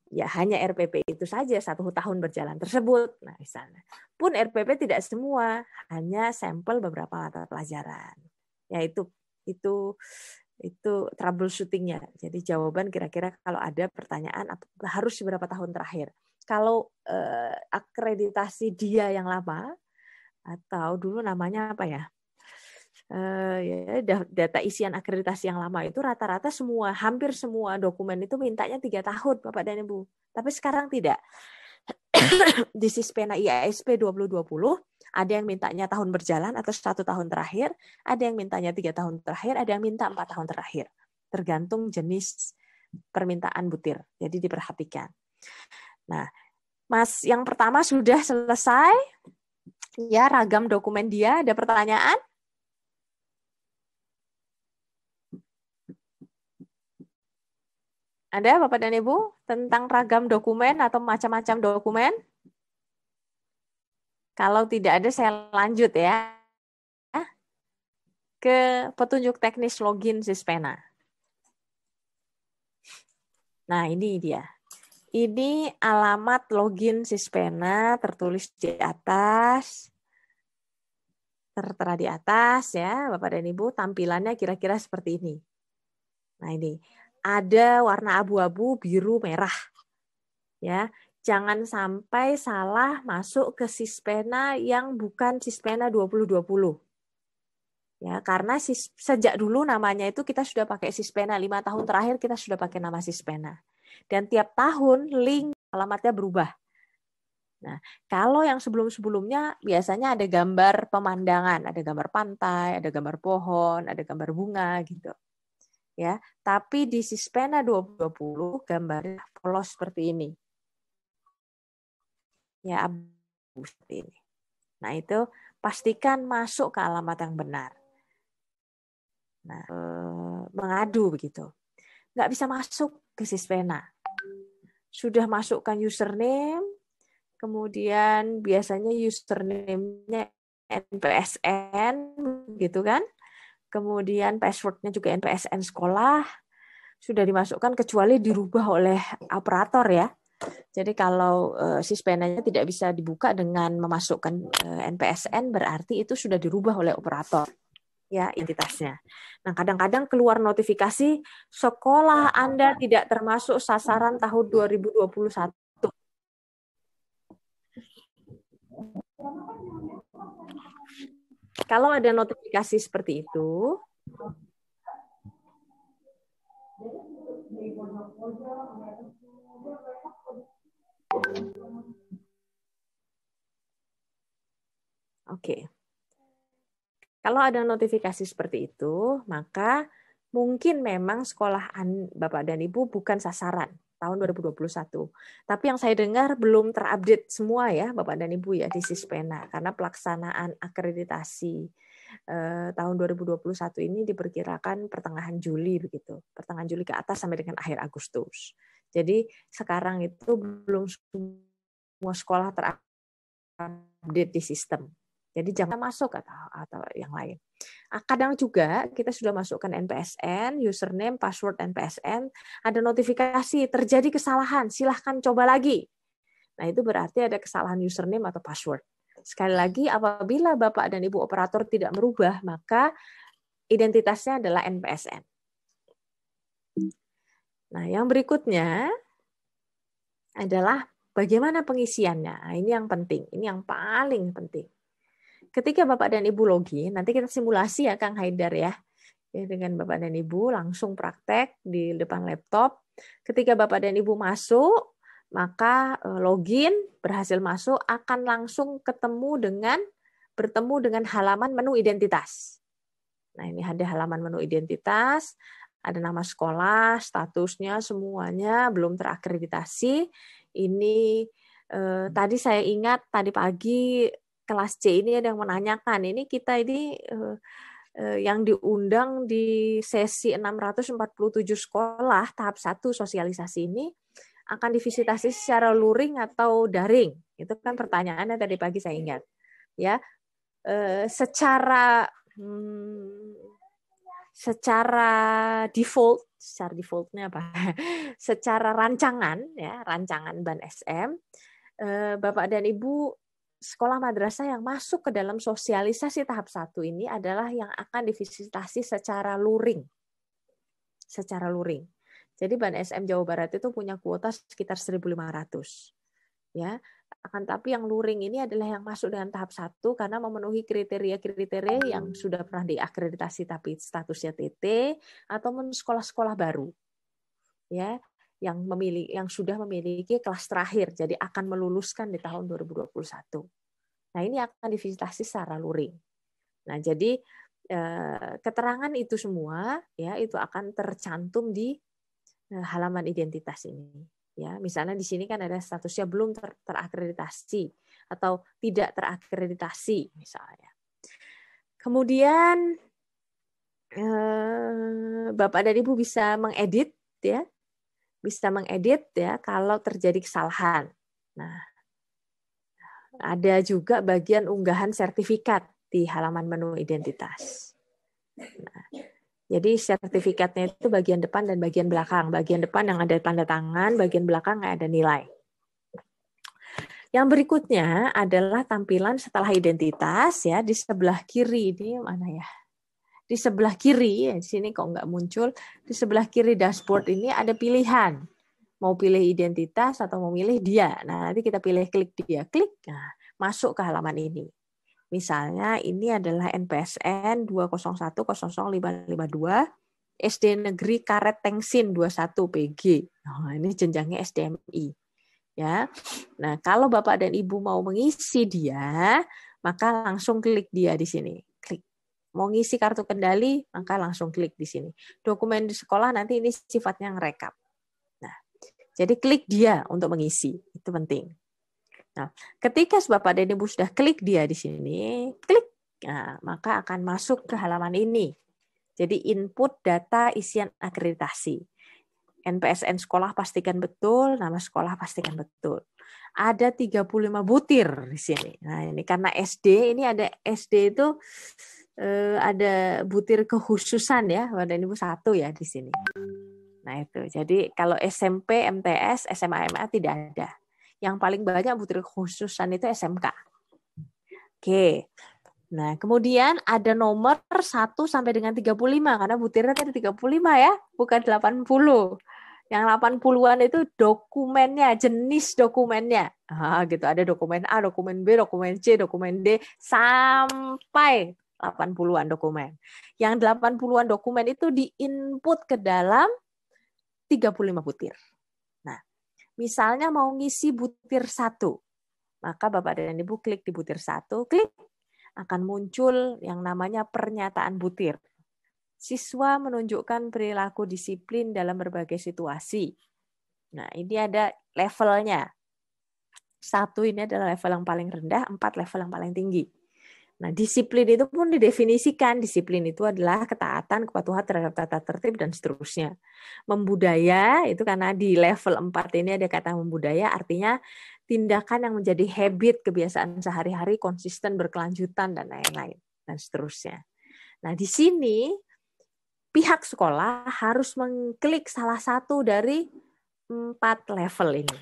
ya hanya RPP itu saja 1 tahun berjalan tersebut. Nah, misalnya. Pun RPP tidak semua, hanya sampel beberapa mata pelajaran. Ya itu troubleshooting-nya. Jadi jawaban kira-kira kalau ada pertanyaan harus beberapa tahun terakhir. Kalau akreditasi dia yang lama atau dulu namanya apa ya? Data isian akreditasi yang lama itu rata-rata hampir semua dokumen itu mintanya 3 tahun Bapak dan Ibu. Tapi sekarang tidak. Di Sispena IASP 2020 ada yang mintanya tahun berjalan atau 1 tahun terakhir, ada yang mintanya 3 tahun terakhir, ada yang minta 4 tahun terakhir. Tergantung jenis permintaan butir. Jadi diperhatikan. Nah, Mas, yang pertama sudah selesai. Ya, ragam dokumen dia. Ada pertanyaan? Ada Bapak dan Ibu tentang ragam dokumen atau macam-macam dokumen? Kalau tidak ada saya lanjut ya ke petunjuk teknis login Sispena. Nah, ini dia. Ini alamat login Sispena tertulis di atas. Tertera di atas ya, Bapak dan Ibu, tampilannya kira-kira seperti ini. Nah, ini ada warna abu-abu, biru, merah. Ya. jangan sampai salah masuk ke Sispena yang bukan Sispena 2020. Ya, karena sejak dulu namanya itu kita sudah pakai Sispena, 5 tahun terakhir kita sudah pakai nama Sispena. Dan tiap tahun link alamatnya berubah. Nah, kalau yang sebelum-sebelumnya biasanya ada gambar pemandangan, ada gambar pantai, ada gambar pohon, ada gambar bunga gitu. Ya, tapi di Sispena 2020 gambarnya polos seperti ini. Ya, abu seperti ini. Nah, itu pastikan masuk ke alamat yang benar. Nah, mengadu begitu. Nggak bisa masuk ke Sispena. Sudah masukkan username, kemudian biasanya username-nya NPSN, gitu kan? Kemudian password-nya juga NPSN sekolah. Sudah dimasukkan kecuali dirubah oleh operator ya. Jadi kalau Sispenanya tidak bisa dibuka dengan memasukkan NPSN, berarti itu sudah dirubah oleh operator. Ya, identitasnya. Nah, kadang-kadang keluar notifikasi sekolah Anda tidak termasuk sasaran tahun 2021. Kalau ada notifikasi seperti itu, oke. Kalau ada notifikasi seperti itu, maka mungkin memang sekolah Bapak dan Ibu bukan sasaran tahun 2021. Tapi yang saya dengar belum terupdate semua ya Bapak dan Ibu ya di Sispena, karena pelaksanaan akreditasi tahun 2021 ini diperkirakan pertengahan Juli begitu. Pertengahan Juli ke atas sampai dengan akhir Agustus. Jadi sekarang itu belum semua sekolah terupdate di sistem. Jadi jangan masuk atau yang lain. Kadang juga kita sudah masukkan NPSN, username, password NPSN, ada notifikasi terjadi kesalahan, silahkan coba lagi. Nah itu berarti ada kesalahan username atau password. Sekali lagi, apabila Bapak dan Ibu operator tidak merubah, maka identitasnya adalah NPSN. Nah yang berikutnya adalah bagaimana pengisiannya. Nah, ini yang penting, ini yang paling penting. Ketika Bapak dan Ibu login, nanti kita simulasi ya Kang Haidar ya. Dengan Bapak dan Ibu langsung praktek di depan laptop. Ketika Bapak dan Ibu masuk, maka login, berhasil masuk, akan langsung bertemu dengan halaman menu identitas. Nah ini ada halaman menu identitas, ada nama sekolah, statusnya, semuanya belum terakreditasi. Ini tadi saya ingat, tadi pagi, kelas C ini ada yang menanyakan, ini kita ini yang diundang di sesi 647 sekolah tahap 1 sosialisasi ini akan divisitasi secara luring atau daring. Itu kan pertanyaannya tadi pagi saya ingat. Ya, secara defaultnya apa? Secara rancangan ya, rancangan Ban SM, Bapak dan Ibu sekolah madrasah yang masuk ke dalam sosialisasi tahap 1 ini adalah yang akan divisitasi secara luring. Secara luring. Jadi Ban SM Jawa Barat itu punya kuota sekitar 1.500. Ya, akan tapi yang luring ini adalah yang masuk dengan tahap 1 karena memenuhi kriteria-kriteria yang sudah pernah diakreditasi tapi statusnya TT atau sekolah-sekolah baru. Ya, yang sudah memiliki kelas terakhir, jadi akan meluluskan di tahun 2021. Nah, ini akan divisitasi secara luring. Nah, jadi keterangan itu semua ya itu akan tercantum di halaman identitas ini. Ya, misalnya di sini kan ada statusnya belum terakreditasi atau tidak terakreditasi misalnya. Kemudian Bapak dan Ibu bisa mengedit ya. Bisa mengedit ya kalau terjadi kesalahan. Nah, ada juga bagian unggahan sertifikat di halaman menu identitas. Nah, jadi sertifikatnya itu bagian depan dan bagian belakang. Bagian depan yang ada tanda tangan, bagian belakang yang ada nilai. Yang berikutnya adalah tampilan setelah identitas ya di sebelah kiri ini mana ya? Di sebelah kiri, di sini kok nggak muncul, di sebelah kiri dashboard ini ada pilihan. Mau pilih identitas atau mau milih dia. Nah, nanti kita pilih klik dia. Klik, nah, masuk ke halaman ini. Misalnya ini adalah NPSN 201000552 SD Negeri Karet Tengsin 21 PG. Nah, ini jenjangnya SDMI. Ya. Nah, kalau Bapak dan Ibu mau mengisi dia, maka langsung klik dia di sini. Klik. Mau ngisi kartu kendali, maka langsung klik di sini. Dokumen di sekolah nanti ini sifatnya ngerekap. Nah, jadi klik dia untuk mengisi. Itu penting. Nah, ketika Bapak dan Ibu sudah klik dia di sini, klik, nah, maka akan masuk ke halaman ini. Jadi input data isian akreditasi. NPSN sekolah pastikan betul, nama sekolah pastikan betul. Ada 35 butir di sini. Nah, ini karena SD, ini ada SD itu ada butir kekhususan ya, Bapak dan Ibu 1 ya di sini. Nah, itu. Jadi kalau SMP, MTS, SMA, MA tidak ada. Yang paling banyak butir kekhususan itu SMK. Oke. Nah, kemudian ada nomor 1 sampai dengan 35 karena butirnya tadi 35 ya, bukan 80. Yang 80-an itu dokumennya, jenis dokumennya. Gitu. Ada dokumen A, dokumen B, dokumen C, dokumen D, sampai 80-an dokumen. Yang 80-an dokumen itu diinput ke dalam 35 butir. Nah, misalnya mau ngisi butir 1, maka Bapak dan Ibu klik di butir 1, klik, akan muncul yang namanya pernyataan butir. Siswa menunjukkan perilaku disiplin dalam berbagai situasi. Nah, ini ada levelnya. 1 ini adalah level yang paling rendah, 4 level yang paling tinggi. Nah, disiplin itu pun didefinisikan. Disiplin itu adalah ketaatan, kepatuhan terhadap tata tertib, dan seterusnya. Membudaya, itu karena di level 4 ini ada kata membudaya, artinya tindakan yang menjadi habit, kebiasaan sehari-hari, konsisten, berkelanjutan, dan lain-lain, dan seterusnya. Nah, di sini pihak sekolah harus mengklik salah satu dari 4 level ini.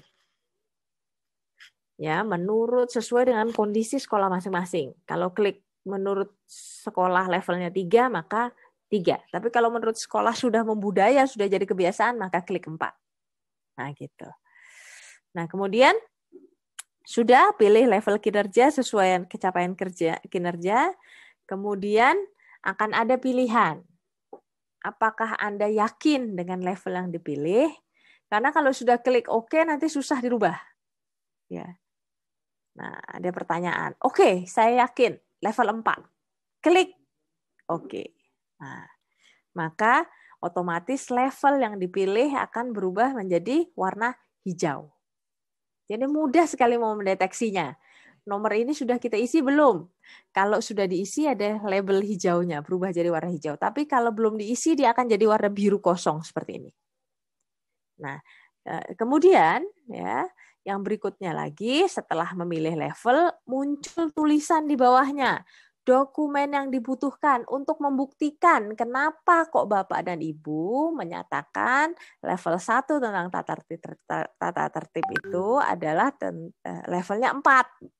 Ya, menurut sesuai dengan kondisi sekolah masing-masing. Kalau klik menurut sekolah levelnya 3, maka 3. Tapi kalau menurut sekolah sudah membudaya, sudah jadi kebiasaan, maka klik 4. Nah, gitu. Nah, kemudian sudah pilih level kinerja sesuai capaian kinerja. Kemudian akan ada pilihan. Apakah Anda yakin dengan level yang dipilih? Karena kalau sudah klik OK, nanti susah dirubah. Ya. Nah, ada pertanyaan. Oke, saya yakin level 4. Klik OK. Nah, maka otomatis level yang dipilih akan berubah menjadi warna hijau. Jadi mudah sekali mau mendeteksinya. Nomor ini sudah kita isi belum? Kalau sudah diisi ada label hijaunya, berubah jadi warna hijau. Tapi kalau belum diisi dia akan jadi warna biru kosong seperti ini. Nah, kemudian ya, yang berikutnya lagi setelah memilih level muncul tulisan di bawahnya. Dokumen yang dibutuhkan untuk membuktikan kenapa kok Bapak dan Ibu menyatakan level 1 tentang tata tertib itu adalah levelnya 4.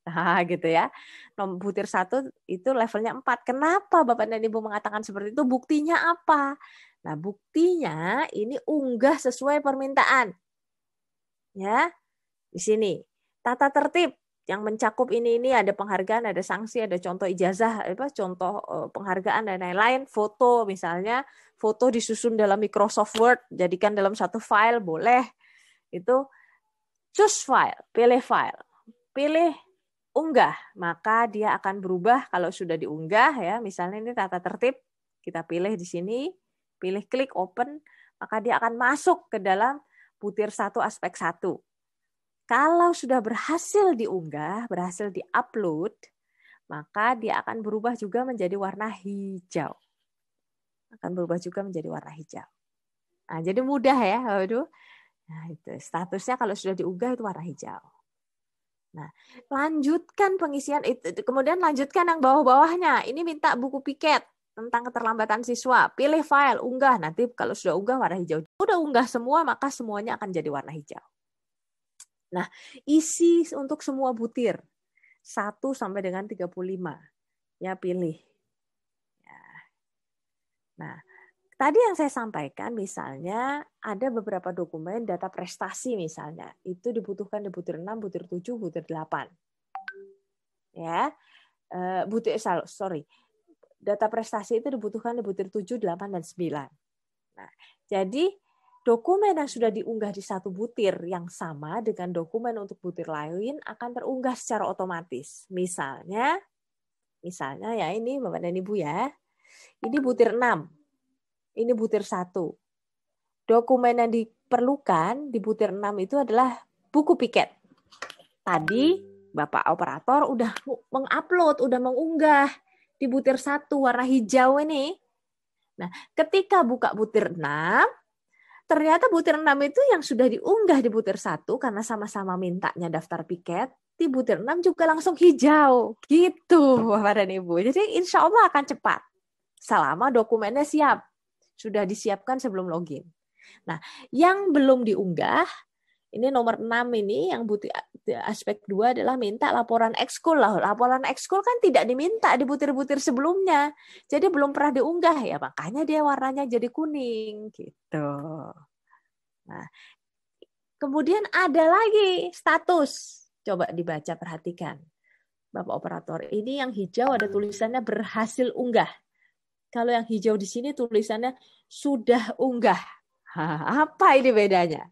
Nah, gitu ya. Butir 1 itu levelnya 4. Kenapa Bapak dan Ibu mengatakan seperti itu? Buktinya apa? Nah, buktinya ini unggah sesuai permintaan. Ya. Di sini. Tata tertib yang mencakup ini ada penghargaan, ada sanksi, ada contoh ijazah, contoh penghargaan dan lain-lain, foto misalnya, foto disusun dalam Microsoft Word, jadikan dalam satu file boleh. Itu choose file, pilih unggah, maka dia akan berubah kalau sudah diunggah ya. Misalnya ini tata tertib, kita pilih di sini, pilih klik open, maka dia akan masuk ke dalam butir 1 aspek 1. Kalau sudah berhasil diunggah, berhasil diupload, maka dia akan berubah juga menjadi warna hijau. Akan berubah juga menjadi warna hijau. Nah, jadi mudah ya. Waduh. Nah, itu statusnya kalau sudah diunggah itu warna hijau. Nah, lanjutkan pengisian itu. Kemudian lanjutkan yang bawah-bawahnya. Ini minta buku piket tentang keterlambatan siswa. Pilih file, unggah. Nanti kalau sudah unggah warna hijau. Sudah unggah semua, maka semuanya akan jadi warna hijau. Nah, isi untuk semua butir 1 sampai dengan 35. Ya, pilih. Ya. Nah, tadi yang saya sampaikan, misalnya ada beberapa dokumen data prestasi misalnya, itu dibutuhkan di butir 6, butir 7, butir 8. Ya, data prestasi itu dibutuhkan di butir 7, 8, dan 9. Nah, jadi dokumen yang sudah diunggah di satu butir yang sama dengan dokumen untuk butir lain akan terunggah secara otomatis. Misalnya ya ini Bapak dan Ibu ya, ini butir 6, ini butir 1. Dokumen yang diperlukan di butir 6 itu adalah buku piket. Tadi Bapak operator udah mengupload, udah mengunggah di butir 1 warna hijau ini. Nah, ketika buka butir 6, ternyata butir 6 itu yang sudah diunggah di butir 1 karena sama-sama mintanya daftar piket, di butir 6 juga langsung hijau. Gitu Bapak dan Ibu. Jadi insya Allah akan cepat. Selama dokumennya siap. Sudah disiapkan sebelum login. Nah, yang belum diunggah, ini nomor 6 ini, yang butir aspek 2 adalah minta laporan ekskul. Laporan ekskul kan tidak diminta di butir-butir sebelumnya. Jadi belum pernah diunggah, ya makanya dia warnanya jadi kuning. Gitu. Nah, kemudian ada lagi status. Coba dibaca, perhatikan. Bapak operator, ini yang hijau ada tulisannya berhasil unggah. Kalau yang hijau di sini tulisannya sudah unggah. Apa ini bedanya?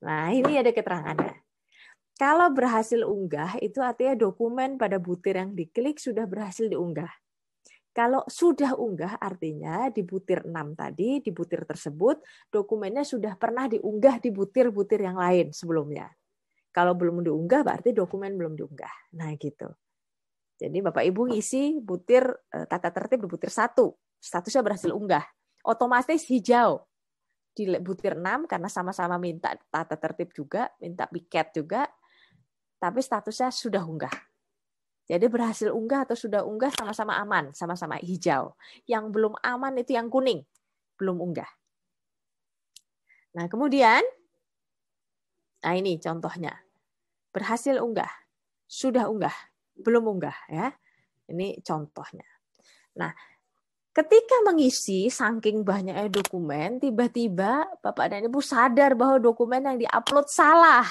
Nah, ini ada keterangannya. Kalau berhasil unggah, itu artinya dokumen pada butir yang diklik sudah berhasil diunggah. Kalau sudah unggah, artinya di butir 6 tadi, di butir tersebut, dokumennya sudah pernah diunggah di butir-butir yang lain sebelumnya. Kalau belum diunggah, berarti dokumen belum diunggah. Nah, gitu. Jadi Bapak Ibu ngisi butir tata tertib di butir 1, statusnya berhasil unggah. Otomatis hijau di butir 6 karena sama-sama minta tata tertib juga, minta piket juga, tapi statusnya sudah unggah. Jadi berhasil unggah atau sudah unggah sama-sama aman, sama-sama hijau. Yang belum aman itu yang kuning, belum unggah. Nah, kemudian, nah ini contohnya. Berhasil unggah, sudah unggah, belum unggah ya. Ini contohnya. Nah, ketika mengisi saking banyaknya dokumen, tiba-tiba Bapak dan Ibu sadar bahwa dokumen yang diupload salah.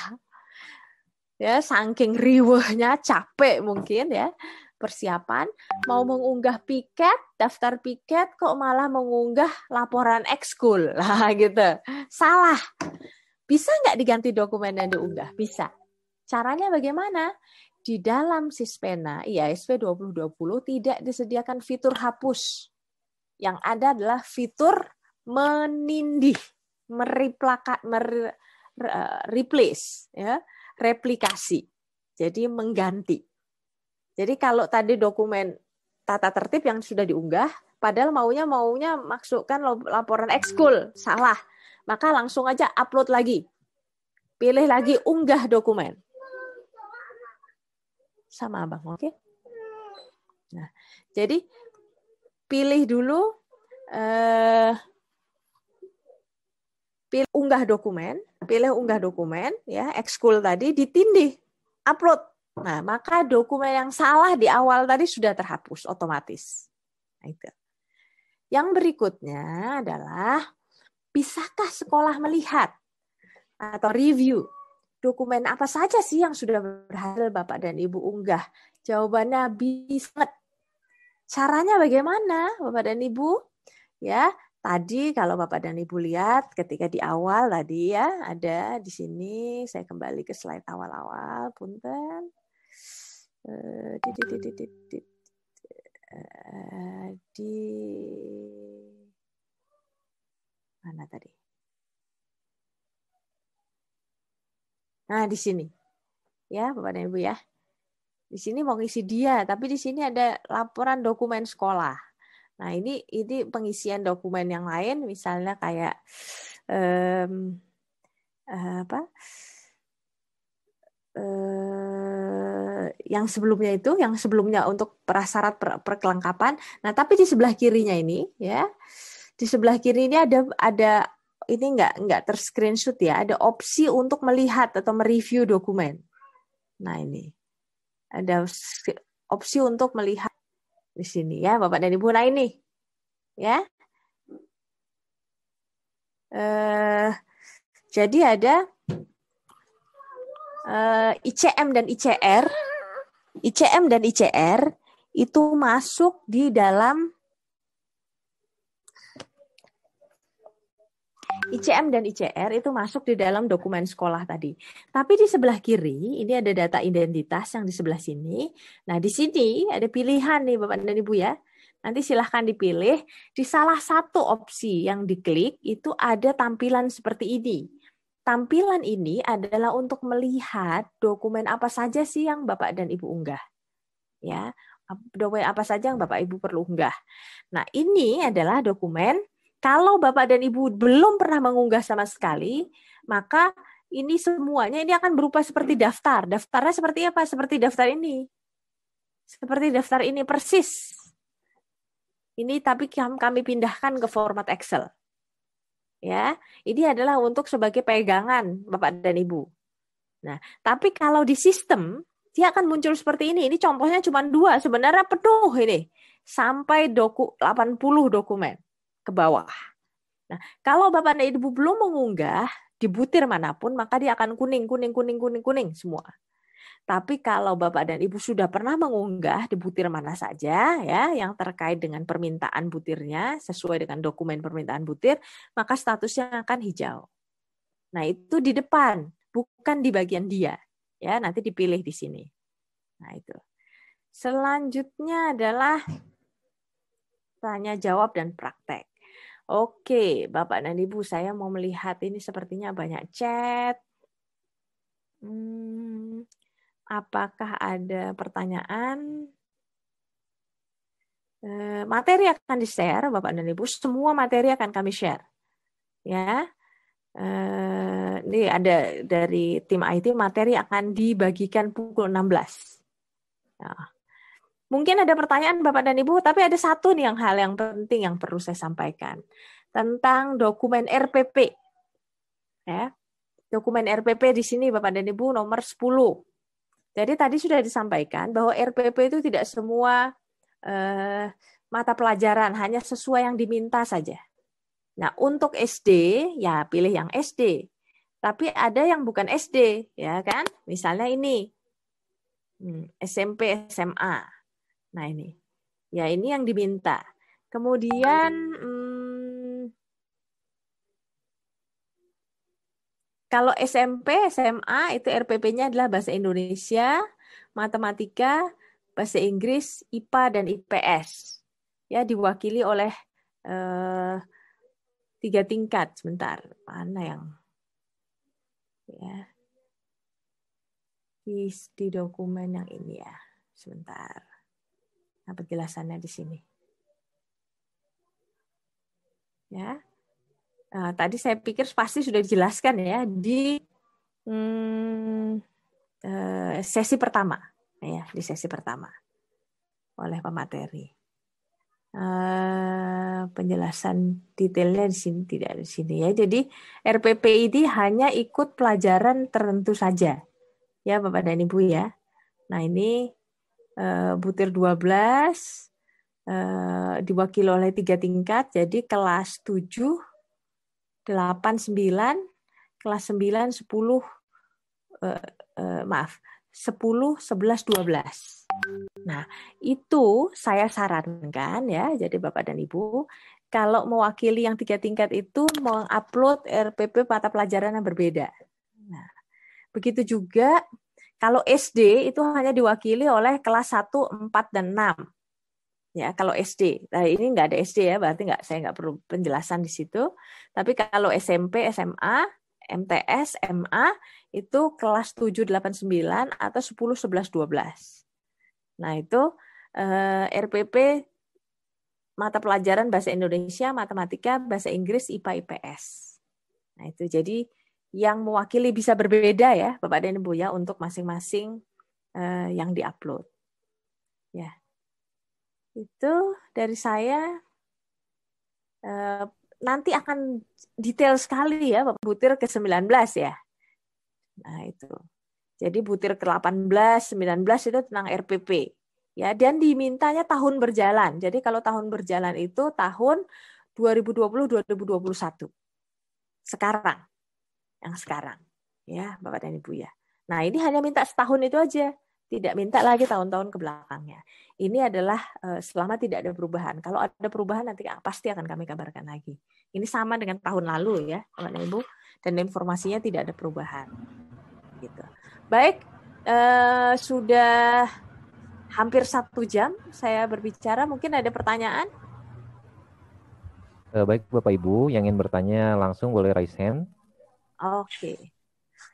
Ya, saking riwehnya, capek mungkin ya. Persiapan mau mengunggah piket, daftar piket kok malah mengunggah laporan ekskul. Lah gitu. Salah. Bisa nggak diganti dokumen yang diunggah? Bisa. Caranya bagaimana? Di dalam Sispena IASP 2020 tidak disediakan fitur hapus. Yang ada adalah fitur menindih, replace, ya, replikasi. Jadi mengganti. Jadi kalau tadi dokumen tata tertib yang sudah diunggah, padahal maunya masukkan laporan ekskul, salah. Maka langsung aja upload lagi. Pilih lagi unggah dokumen. Sama Abang, oke? Nah, jadi pilih dulu, pilih unggah dokumen, ya ekskul tadi ditindih, upload. Nah, maka dokumen yang salah di awal tadi sudah terhapus otomatis. Nah, itu. Yang berikutnya adalah, bisakah sekolah melihat atau review dokumen apa saja sih yang sudah berhasil Bapak dan Ibu unggah? Jawabannya bisa. Caranya bagaimana Bapak dan Ibu? Ya, tadi kalau Bapak dan Ibu lihat ketika di awal tadi ya, ada di sini, saya kembali ke slide awal-awal, punten. Di mana tadi? Nah, di sini. Ya, Bapak dan Ibu ya. Di sini mau ngisi dia, tapi di sini ada laporan dokumen sekolah. Nah, ini pengisian dokumen yang lain, misalnya kayak yang sebelumnya untuk prasyarat perkelengkapan. Nah, tapi di sebelah kirinya ini, ya, di sebelah kiri ini ada ini nggak ter-screenshot ya, ada opsi untuk melihat atau mereview dokumen. Nah, ini ada opsi untuk melihat di sini ya, Bapak dan Ibu. Nah, ini ya. Jadi ada ICM dan ICR. ICM dan ICR itu masuk di dalam dokumen sekolah tadi. Tapi di sebelah kiri ini ada data identitas yang di sebelah sini. Nah, di sini ada pilihan nih Bapak dan Ibu ya. Nanti silahkan dipilih. Di salah satu opsi yang diklik itu ada tampilan seperti ini. Tampilan ini adalah untuk melihat dokumen apa saja sih yang Bapak dan Ibu unggah. Ya, dokumen apa saja yang Bapak Ibu perlu unggah. Nah, ini adalah dokumen kalau Bapak dan Ibu belum pernah mengunggah sama sekali, maka ini semuanya ini akan berupa seperti daftar. Daftarnya seperti apa? Seperti daftar ini. Seperti daftar ini persis. Ini tapi kami pindahkan ke format Excel. Ya, ini adalah untuk sebagai pegangan Bapak dan Ibu. Nah, tapi kalau di sistem dia akan muncul seperti ini. Ini contohnya cuma 2, sebenarnya penuh ini. Sampai 80 dokumen ke bawah. Nah, kalau Bapak dan Ibu belum mengunggah di butir manapun, maka dia akan kuning semua. Tapi kalau Bapak dan Ibu sudah pernah mengunggah di butir mana saja ya yang terkait dengan permintaan butirnya sesuai dengan dokumen permintaan butir, maka statusnya akan hijau. Nah, itu di depan, bukan di bagian dia. Ya, nanti dipilih di sini. Nah, itu. Selanjutnya adalah tanya jawab dan praktek. Oke, Bapak dan Ibu, saya mau melihat ini sepertinya banyak chat. Apakah ada pertanyaan? Materi akan di-share, Bapak dan Ibu. Semua materi akan kami share. Ya, ini ada dari tim IT, materi akan dibagikan pukul 16. Nah, mungkin ada pertanyaan Bapak dan Ibu, tapi ada satu nih hal yang penting yang perlu saya sampaikan tentang dokumen RPP. Ya, dokumen RPP di sini Bapak dan Ibu nomor 10. Jadi tadi sudah disampaikan bahwa RPP itu tidak semua mata pelajaran, hanya sesuai yang diminta saja. Nah, untuk SD, ya pilih yang SD. Tapi ada yang bukan SD, ya kan? Misalnya ini, SMP, SMA. Nah, ini. Ya, ini yang diminta. Kemudian, kalau SMP, SMA itu RPP-nya adalah bahasa Indonesia, matematika, bahasa Inggris, IPA dan IPS. Ya, diwakili oleh 3 tingkat. Sebentar, mana yang ya di dokumen yang ini ya. Sebentar. Nah, penjelasannya di sini. Ya. Nah, tadi saya pikir pasti sudah dijelaskan ya di sesi pertama, ya di sesi pertama oleh pemateri. Penjelasan detailnya di sini tidak di sini ya. Jadi RPP ini hanya ikut pelajaran tertentu saja, ya Bapak dan Ibu ya. Nah ini butir 12 diwakili oleh 3 tingkat, jadi kelas 7, 8, 9, kelas 9, 10, 10, 11, 12. Nah, itu saya sarankan ya, jadi Bapak dan Ibu, kalau mewakili yang 3 tingkat itu mengupload RPP mata pelajaran yang berbeda. Nah, begitu juga kalau SD itu hanya diwakili oleh kelas 1, 4, dan 6. Ya, kalau SD, nah ini nggak ada SD ya, berarti saya nggak perlu penjelasan di situ. Tapi kalau SMP, SMA, MTS, MA itu kelas 7, 8, 9 atau 10, 11, 12. Nah itu RPP mata pelajaran bahasa Indonesia, matematika, bahasa Inggris, IPA, IPS. Nah itu jadi yang mewakili bisa berbeda ya, Bapak dan Ibu ya, untuk masing-masing yang diupload. Ya. Itu dari saya. Nanti akan detail sekali ya butir ke-19 ya. Nah itu. Jadi butir ke-18, 19 itu tentang RPP. Ya, dan dimintanya tahun berjalan. Jadi kalau tahun berjalan itu tahun 2020-2021. sekarang, yang sekarang, ya Bapak dan Ibu ya. Nah ini hanya minta setahun itu aja, tidak minta lagi tahun-tahun ke belakangnya. Ini adalah selama tidak ada perubahan. Kalau ada perubahan nanti pasti akan kami kabarkan lagi. Ini sama dengan tahun lalu ya Bapak dan Ibu, dan informasinya tidak ada perubahan. Gitu. Baik, sudah hampir 1 jam saya berbicara. Mungkin ada pertanyaan? Baik Bapak Ibu, yang ingin bertanya langsung boleh raise hand. Oke.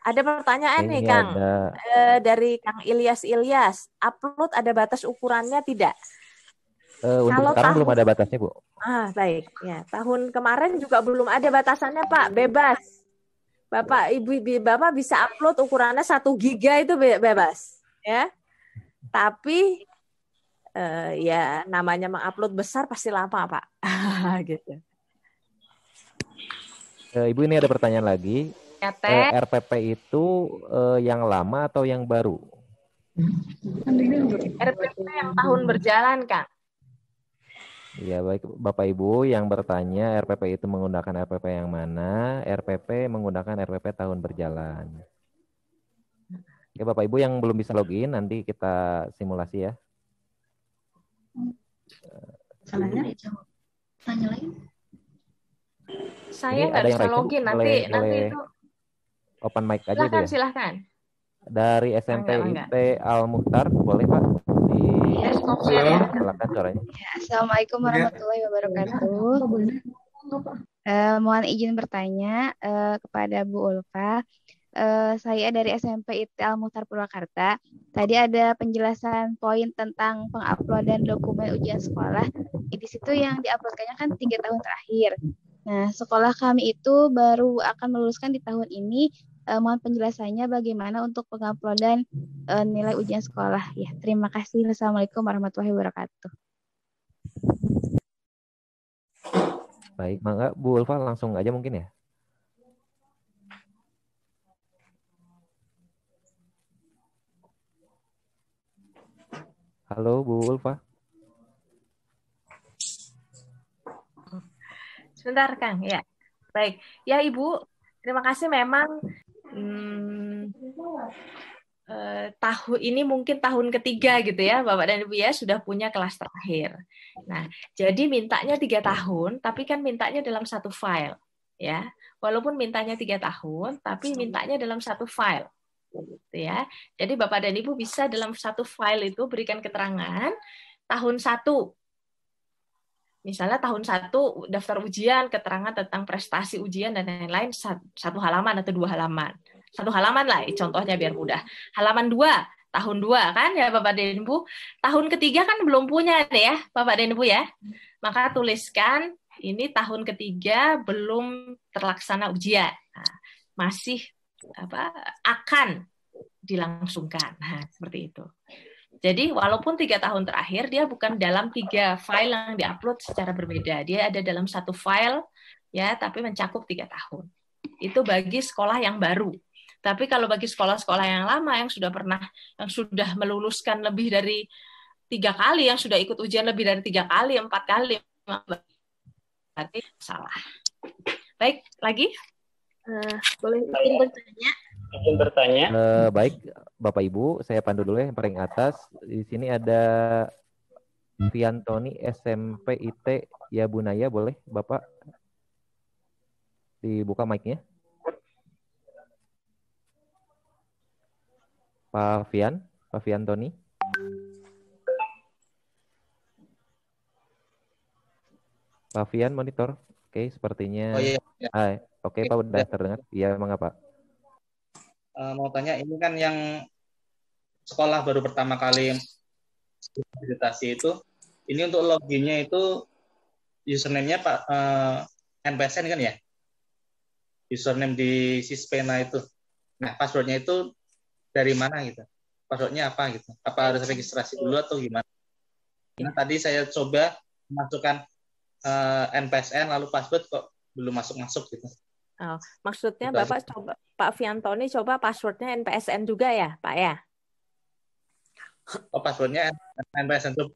Ada pertanyaan nih Ini Kang, ada dari Kang Ilyas. Upload ada batas ukurannya tidak? untuk Kalau sekarang belum tahun- ada batasnya, Bu. Baik. Ya, tahun kemarin juga belum ada batasannya Pak, bebas. Bapak, Ibu, Bapak bisa upload ukurannya 1 giga itu bebas, ya. Tapi ya namanya mengupload besar pasti lama Pak, gitu. Ibu ini ada pertanyaan lagi. RPP itu yang lama atau yang baru? RPP yang tahun berjalan Kang. Ya baik Bapak Ibu yang bertanya RPP itu menggunakan RPP yang mana? RPP menggunakan RPP tahun berjalan. Oke Bapak Ibu yang belum bisa login nanti kita simulasi ya. Tanya lagi. Saya Ini nggak ada yang bisa raise, login, nanti itu open mic aja Bu ya. silahkan. Dari SMP Enggak. IT Al Muhtar boleh Pak? Stop share ya. Silakan suaranya. Ya, Assalamualaikum warahmatullahi wabarakatuh. Mohon izin bertanya kepada Bu Ulfa. Saya dari SMP IT Al Muhtar Purwakarta. Tadi ada penjelasan poin tentang penguploadan dokumen ujian sekolah. Di situ yang diuploadkannya kan 3 tahun terakhir. Nah, sekolah kami itu baru akan meluluskan di tahun ini. Mohon penjelasannya bagaimana untuk penguploadan nilai ujian sekolah. Ya, terima kasih. Wassalamualaikum warahmatullahi wabarakatuh. Baik, mangga Bu Ulfa langsung aja mungkin ya. Halo Bu Ulfa. Sebentar Kang, ya. Baik. Ya Ibu, terima kasih memang tahun ini mungkin tahun ketiga gitu ya Bapak dan Ibu ya sudah punya kelas terakhir. Nah, jadi mintanya 3 tahun, tapi kan mintanya dalam satu file ya. Walaupun mintanya 3 tahun, tapi mintanya dalam satu file. Gitu ya. Jadi Bapak dan Ibu bisa dalam satu file itu berikan keterangan tahun 1. Misalnya tahun 1 daftar ujian, keterangan tentang prestasi ujian dan lain-lain 1 halaman atau 2 halaman. 1 halaman lah contohnya biar mudah. Halaman 2, tahun 2 kan ya Bapak dan Ibu. Tahun ketiga kan belum punya nih ya Bapak dan Ibu ya. Maka tuliskan ini tahun ketiga belum terlaksana ujian. Nah, masih akan dilangsungkan. Nah, seperti itu. Jadi walaupun 3 tahun terakhir dia bukan dalam 3 file yang diupload secara berbeda. Dia ada dalam satu file ya, tapi mencakup 3 tahun. Itu bagi sekolah yang baru. Tapi kalau bagi sekolah-sekolah yang lama yang sudah meluluskan lebih dari 3 kali, yang sudah ikut ujian lebih dari 3 kali, 4 kali, berarti salah. Baik, lagi boleh izin bertanya? Baik, Bapak Ibu, saya pandu dulu ya yang paling atas. Di sini ada Viantoni SMP IT Yabunaya, boleh Bapak dibuka mic-nya? Pak Viantoni. Pak Vian monitor. Oke, sepertinya. Oh iya. Oke, Pak udah terdengar. Iya, mengapa? Mau tanya, ini kan yang sekolah baru pertama kali akreditasi itu, ini untuk loginnya itu username-nya Pak NPSN kan ya? Username di Sispena itu. Nah, password-nya itu dari mana gitu? Password-nya apa gitu? Apa harus registrasi dulu atau gimana? Nah, tadi saya coba masukkan NPSN lalu password kok belum masuk gitu. Oh, maksudnya Bapak coba Pak Viantoni coba passwordnya NPSN juga ya, Pak ya? Oh, passwordnya NPSN tuh.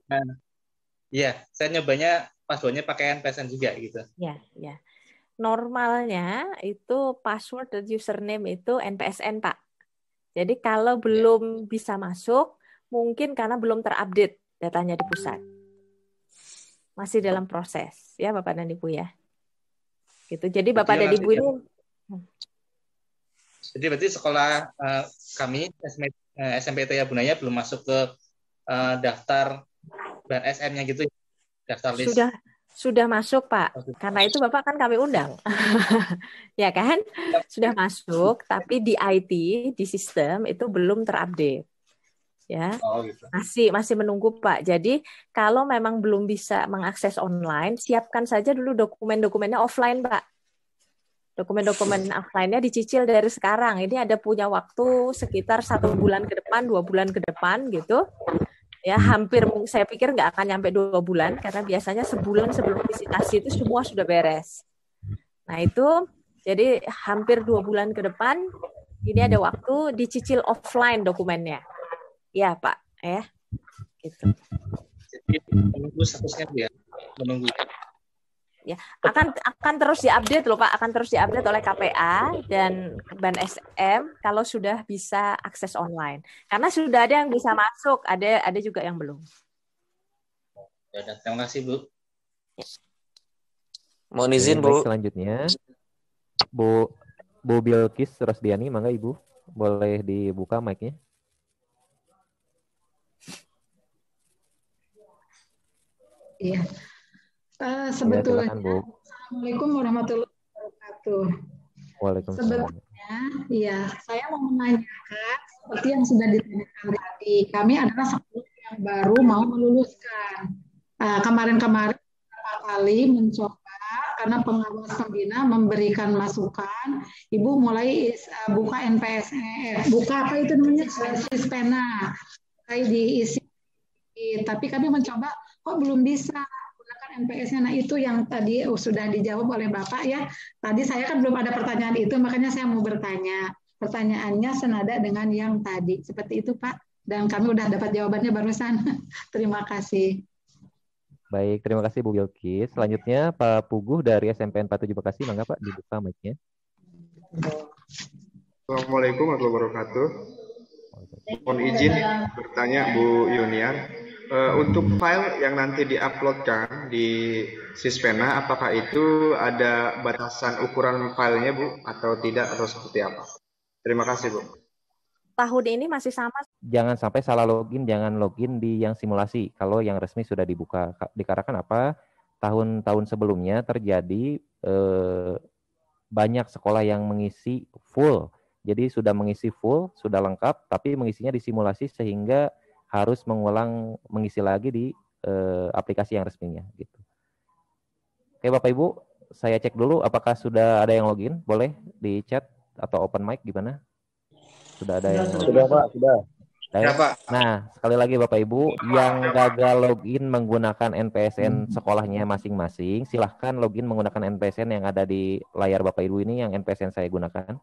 Iya, saya nyobanya passwordnya pakai NPSN juga gitu. Ya. normalnya itu password dan username itu NPSN, Pak. Jadi kalau belum bisa masuk, mungkin karena belum terupdate datanya di pusat. Masih dalam proses, ya Bapak dan Ibu ya. Gitu. Jadi Bapak dan Ibu ini. Jadi berarti sekolah kami SMPT Bunaya belum masuk ke daftar BNSM-nya gitu, daftar list. Sudah masuk, Pak. Karena itu Bapak kan kami undang. Ya kan? Sudah masuk, tapi di IT, di sistem itu belum terupdate. Ya. Gitu. Masih menunggu, Pak. Jadi kalau memang belum bisa mengakses online, siapkan saja dulu dokumen-dokumennya offline, Pak. Dokumen-dokumen offline-nya dicicil dari sekarang. Ini ada punya waktu sekitar 1 bulan ke depan, 2 bulan ke depan gitu. Ya, hampir saya pikir nggak akan nyampe 2 bulan karena biasanya sebulan sebelum visitasi itu semua sudah beres. Nah, itu jadi hampir 2 bulan ke depan ini ada waktu dicicil offline dokumennya. Ya, Pak, ya. Gitu. Jadi menunggu statusnya ya, menunggu. Ya, akan terus diupdate loh Pak, akan terus diupdate oleh KPA dan BNSM kalau sudah bisa akses online. Karena sudah ada yang bisa masuk, ada juga yang belum. Ya, terima kasih Bu. Mohon izin Bu. Selanjutnya Bu Bilkis Rosdiani, mangga Ibu boleh dibuka mic-nya. Iya. Sebetulnya, ya, silakan, Bu. Assalamualaikum warahmatullahi wabarakatuh. Waalaikumsalam. Sebetulnya, iya, saya mau menanyakan seperti yang sudah ditanyakan tadi. Kami adalah sekolah yang baru mau meluluskan. Kemarin-kemarin beberapa kali mencoba karena pengawas pembina memberikan masukan. Ibu mulai buka NPSN, buka apa itu namanya, Sispena, kayak diisi. Tapi kami mencoba, kok belum bisa NPS-nya. Nah, itu yang tadi sudah dijawab oleh Bapak ya. Tadi saya kan belum ada pertanyaan itu, makanya saya mau bertanya. Pertanyaannya senada dengan yang tadi. Seperti itu, Pak. Dan kami udah dapat jawabannya barusan. Terima kasih. Baik, terima kasih Bu Bilkis. Selanjutnya Pak Puguh dari SMPN 47 Bekasi, mangga Pak dibuka mic-nya. Assalamualaikum warahmatullahi wabarakatuh. Mohon izin bertanya Bu Yuniar. Untuk file yang nanti diuploadkan di Sispena, apakah itu ada batasan ukuran filenya Bu atau tidak atau seperti apa? Terima kasih Bu. Tahun ini masih sama. Jangan sampai salah login, jangan login di yang simulasi kalau yang resmi sudah dibuka. Dikarenakan apa? Tahun-tahun sebelumnya terjadi banyak sekolah yang mengisi full. Jadi sudah mengisi full, sudah lengkap, tapi mengisinya di simulasi sehingga harus mengisi lagi di aplikasi yang resminya gitu. Oke Bapak Ibu, saya cek dulu apakah sudah ada yang login, boleh di chat atau open mic gimana? Sudah ada yang login? Sudah Pak, sudah. Ya, Pak. Nah, sekali lagi Bapak Ibu, yang gagal login menggunakan NPSN sekolahnya masing-masing, silahkan login menggunakan NPSN yang ada di layar Bapak Ibu ini, yang NPSN saya gunakan.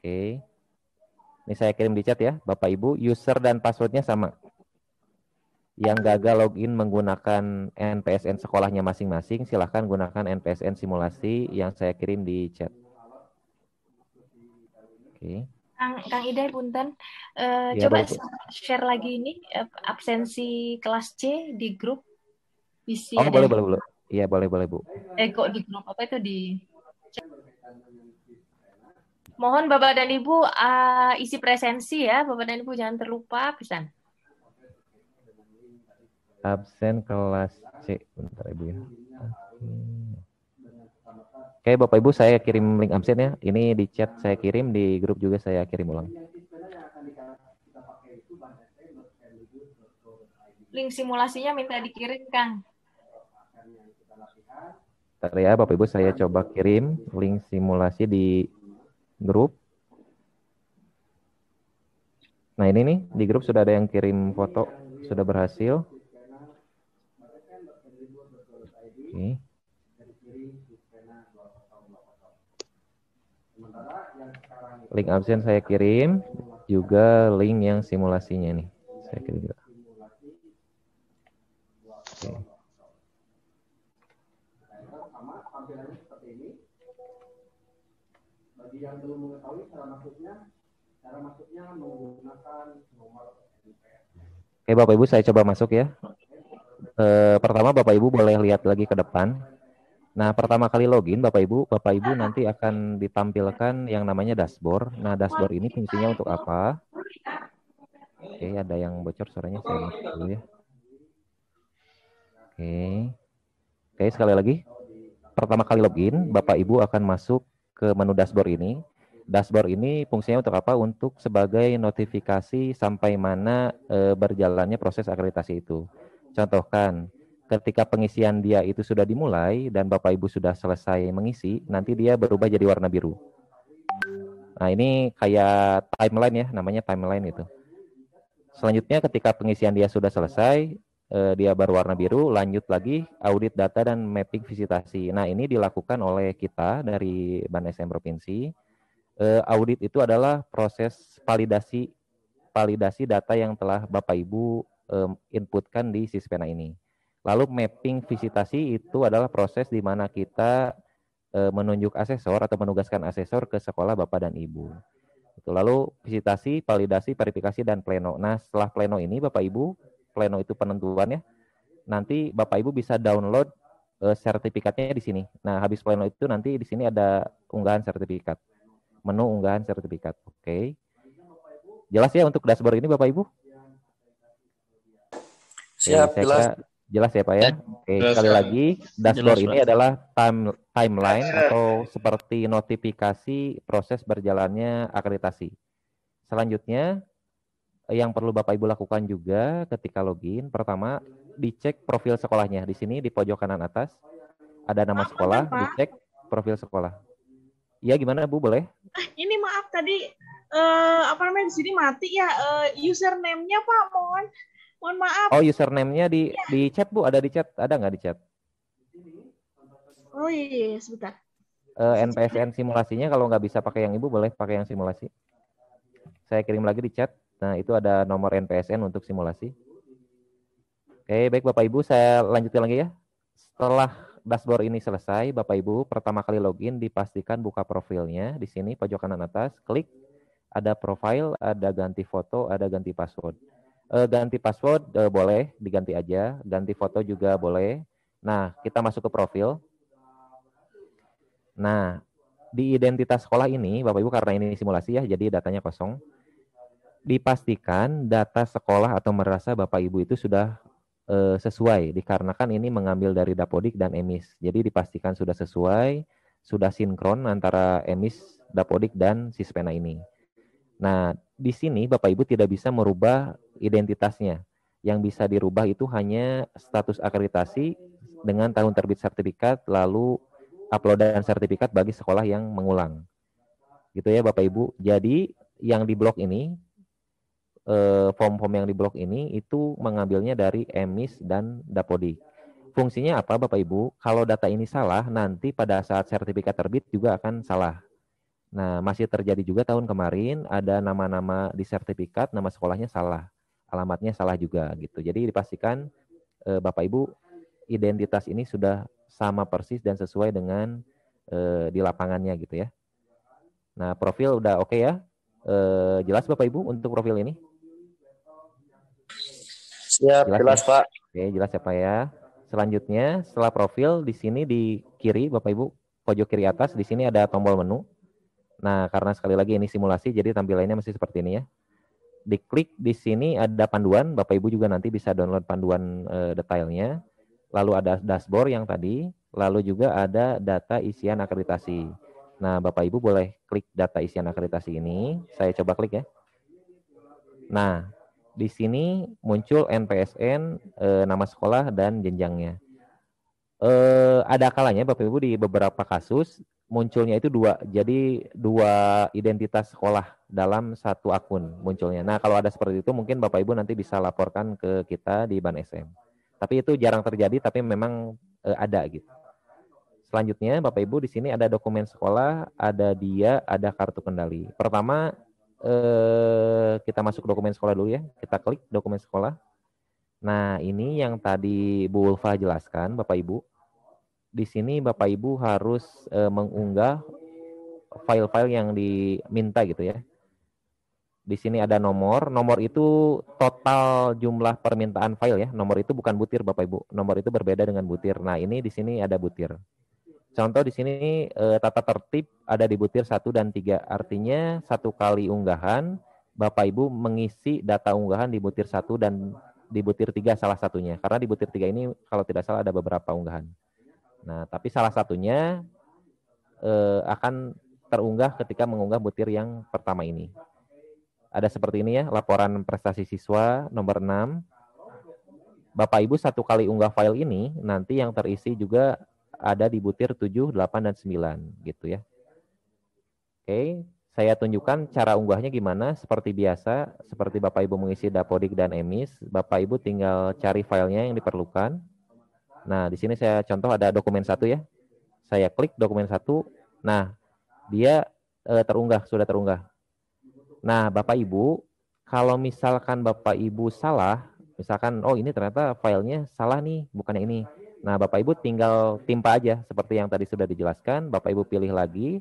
Oke. Ini saya kirim di chat ya, Bapak Ibu, user dan passwordnya sama. Yang gagal login menggunakan NPSN sekolahnya masing-masing, silahkan gunakan NPSN simulasi yang saya kirim di chat. Oke. Kang Idai, punten, Ya, coba boleh, share lagi ini absensi kelas C di grup. Oh, boleh. Iya, boleh Bu. Kok di grup apa itu di? Mohon Bapak dan Ibu isi presensi ya, Bapak dan Ibu jangan terlupa pesan. Absen kelas C, bentar Ibu ya. Oke Bapak Ibu, saya kirim link absen ya. Ini di chat saya kirim, di grup juga saya kirim ulang. Link simulasinya minta dikirim, Kang. Bentar ya Bapak Ibu, saya coba kirim link simulasi di grup. Nah ini nih, di grup sudah ada yang kirim foto, sudah berhasil. Oke. Link absen saya kirim, juga link yang simulasinya nih, saya kirim juga. Oke. tampilannya seperti ini. Bagi yang belum mengetahui cara masuknya menggunakan nomor NPS. Oke Bapak Ibu, saya coba masuk ya. Pertama Bapak Ibu boleh lihat lagi ke depan. Nah, pertama kali login Bapak Ibu nanti akan ditampilkan yang namanya dashboard. Nah, dashboard ini fungsinya untuk apa? Oke, ada yang bocor suaranya, saya mute dulu ya. Oke, sekali lagi. Pertama kali login, Bapak Ibu akan masuk ke menu dashboard ini. Dashboard ini fungsinya untuk apa? Untuk sebagai notifikasi sampai mana berjalannya proses akreditasi itu. Contohkan, ketika pengisian dia itu sudah dimulai dan Bapak Ibu sudah selesai mengisi, nanti dia berubah jadi warna biru. Nah, ini kayak timeline ya, namanya timeline itu. Selanjutnya ketika pengisian dia sudah selesai, dia berwarna biru, lanjut lagi audit data dan mapping visitasi. Nah, ini dilakukan oleh kita dari BAN-SM Provinsi. Audit itu adalah proses validasi data yang telah Bapak Ibu inputkan di Sispena ini. Lalu mapping visitasi itu adalah proses di mana kita menunjuk asesor atau menugaskan asesor ke sekolah Bapak dan Ibu. Lalu visitasi, validasi, verifikasi, dan pleno. Nah, setelah pleno ini Bapak Ibu, pleno itu penentuannya, nanti Bapak Ibu bisa download sertifikatnya di sini. Nah, habis pleno itu nanti di sini ada unggahan sertifikat. Menu unggahan sertifikat. Oke. Jelas ya untuk dashboard ini Bapak Ibu? Siap, saya kira jelas ya Pak ya? Oke, sekali lagi, dashboard ini adalah timeline atau seperti notifikasi proses berjalannya akreditasi. Selanjutnya, yang perlu Bapak Ibu lakukan juga ketika login, pertama dicek profil sekolahnya. Di sini di pojok kanan atas ada nama sekolah, dicek profil sekolah. Iya, gimana Bu, boleh? Ini maaf tadi di sini mati ya, username-nya Pak, mohon maaf. Oh, username-nya di chat Bu, ada di chat, ada nggak di chat? Oh iya, sebentar. NPSN simulasinya kalau nggak bisa pakai yang Ibu, boleh pakai yang simulasi. Saya kirim lagi di chat. Nah, itu ada nomor NPSN untuk simulasi. Oke, baik Bapak Ibu, saya lanjutkan lagi ya. Setelah dashboard ini selesai, Bapak Ibu pertama kali login dipastikan buka profilnya. Di sini pojok kanan atas, klik ada profile, ada ganti foto, ada ganti password. Ganti password boleh diganti aja, ganti foto juga boleh. Nah, kita masuk ke profil. Nah, di identitas sekolah ini, Bapak Ibu karena ini simulasi ya, jadi datanya kosong. Dipastikan data sekolah atau madrasah Bapak Ibu itu sudah sesuai, dikarenakan ini mengambil dari Dapodik dan EMIS. Jadi dipastikan sudah sesuai, sudah sinkron antara EMIS, Dapodik, dan Sispena ini. Nah, di sini Bapak Ibu tidak bisa merubah identitasnya. Yang bisa dirubah itu hanya status akreditasi dengan tahun terbit sertifikat, lalu uploadan sertifikat bagi sekolah yang mengulang. Gitu ya Bapak Ibu. Jadi yang di blok ini, form-form yang di blok ini itu mengambilnya dari EMIS dan Dapodik. Fungsinya apa Bapak Ibu? Kalau data ini salah, nanti pada saat sertifikat terbit juga akan salah. Nah, masih terjadi juga tahun kemarin ada nama-nama di sertifikat, nama sekolahnya salah, alamatnya salah juga gitu. Jadi dipastikan Bapak Ibu identitas ini sudah sama persis dan sesuai dengan di lapangannya gitu ya. Nah, profil udah oke ya? Jelas Bapak Ibu untuk profil ini? Siap, jelas ya? Pak. Oke, jelas ya Pak ya. Selanjutnya, setelah profil di sini di kiri Bapak Ibu, pojok kiri atas di sini ada tombol menu. Nah, karena sekali lagi ini simulasi jadi tampilannya masih seperti ini ya. Diklik di sini ada panduan, Bapak Ibu juga nanti bisa download panduan detailnya. Lalu ada dashboard yang tadi, lalu juga ada data isian akreditasi. Nah, Bapak Ibu boleh klik data isian akreditasi ini. Saya coba klik ya. Nah, di sini muncul NPSN, nama sekolah, dan jenjangnya. Ada kalanya Bapak Ibu di beberapa kasus munculnya itu dua, jadi dua identitas sekolah dalam satu akun munculnya. Nah, kalau ada seperti itu mungkin Bapak Ibu nanti bisa laporkan ke kita di BAN-SM. Tapi itu jarang terjadi, tapi memang ada gitu. Selanjutnya Bapak Ibu di sini ada dokumen sekolah, ada dia, ada kartu kendali. Pertama kita masuk dokumen sekolah dulu ya. Kita klik dokumen sekolah. Nah, ini yang tadi Bu Ulfa jelaskan Bapak Ibu. di sini Bapak Ibu harus mengunggah file-file yang diminta gitu ya. Di sini ada nomor itu total jumlah permintaan file ya. Nomor itu bukan butir Bapak Ibu. Nomor itu berbeda dengan butir. Nah, ini di sini ada butir. Contoh di sini tata tertib ada di butir 1 dan 3. Artinya satu kali unggahan Bapak Ibu mengisi data unggahan di butir 1 dan di butir 3 salah satunya. Karena di butir 3 ini kalau tidak salah ada beberapa unggahan. Nah, tapi salah satunya akan terunggah ketika mengunggah butir yang pertama ini. Ada seperti ini ya, laporan prestasi siswa nomor 6. Bapak Ibu satu kali unggah file ini, nanti yang terisi juga ada di butir 7, 8, dan 9 gitu ya. Oke, saya tunjukkan cara unggahnya gimana. Seperti biasa, seperti Bapak Ibu mengisi Dapodik dan EMIS, Bapak Ibu tinggal cari filenya yang diperlukan. Nah, di sini saya contoh ada dokumen 1 ya. Saya klik dokumen 1. Nah, dia terunggah, sudah terunggah. Nah, Bapak Ibu, kalau misalkan Bapak Ibu salah, misalkan, oh ini ternyata filenya salah nih, bukan yang ini. Nah, Bapak Ibu tinggal timpa aja, seperti yang tadi sudah dijelaskan. Bapak Ibu pilih lagi.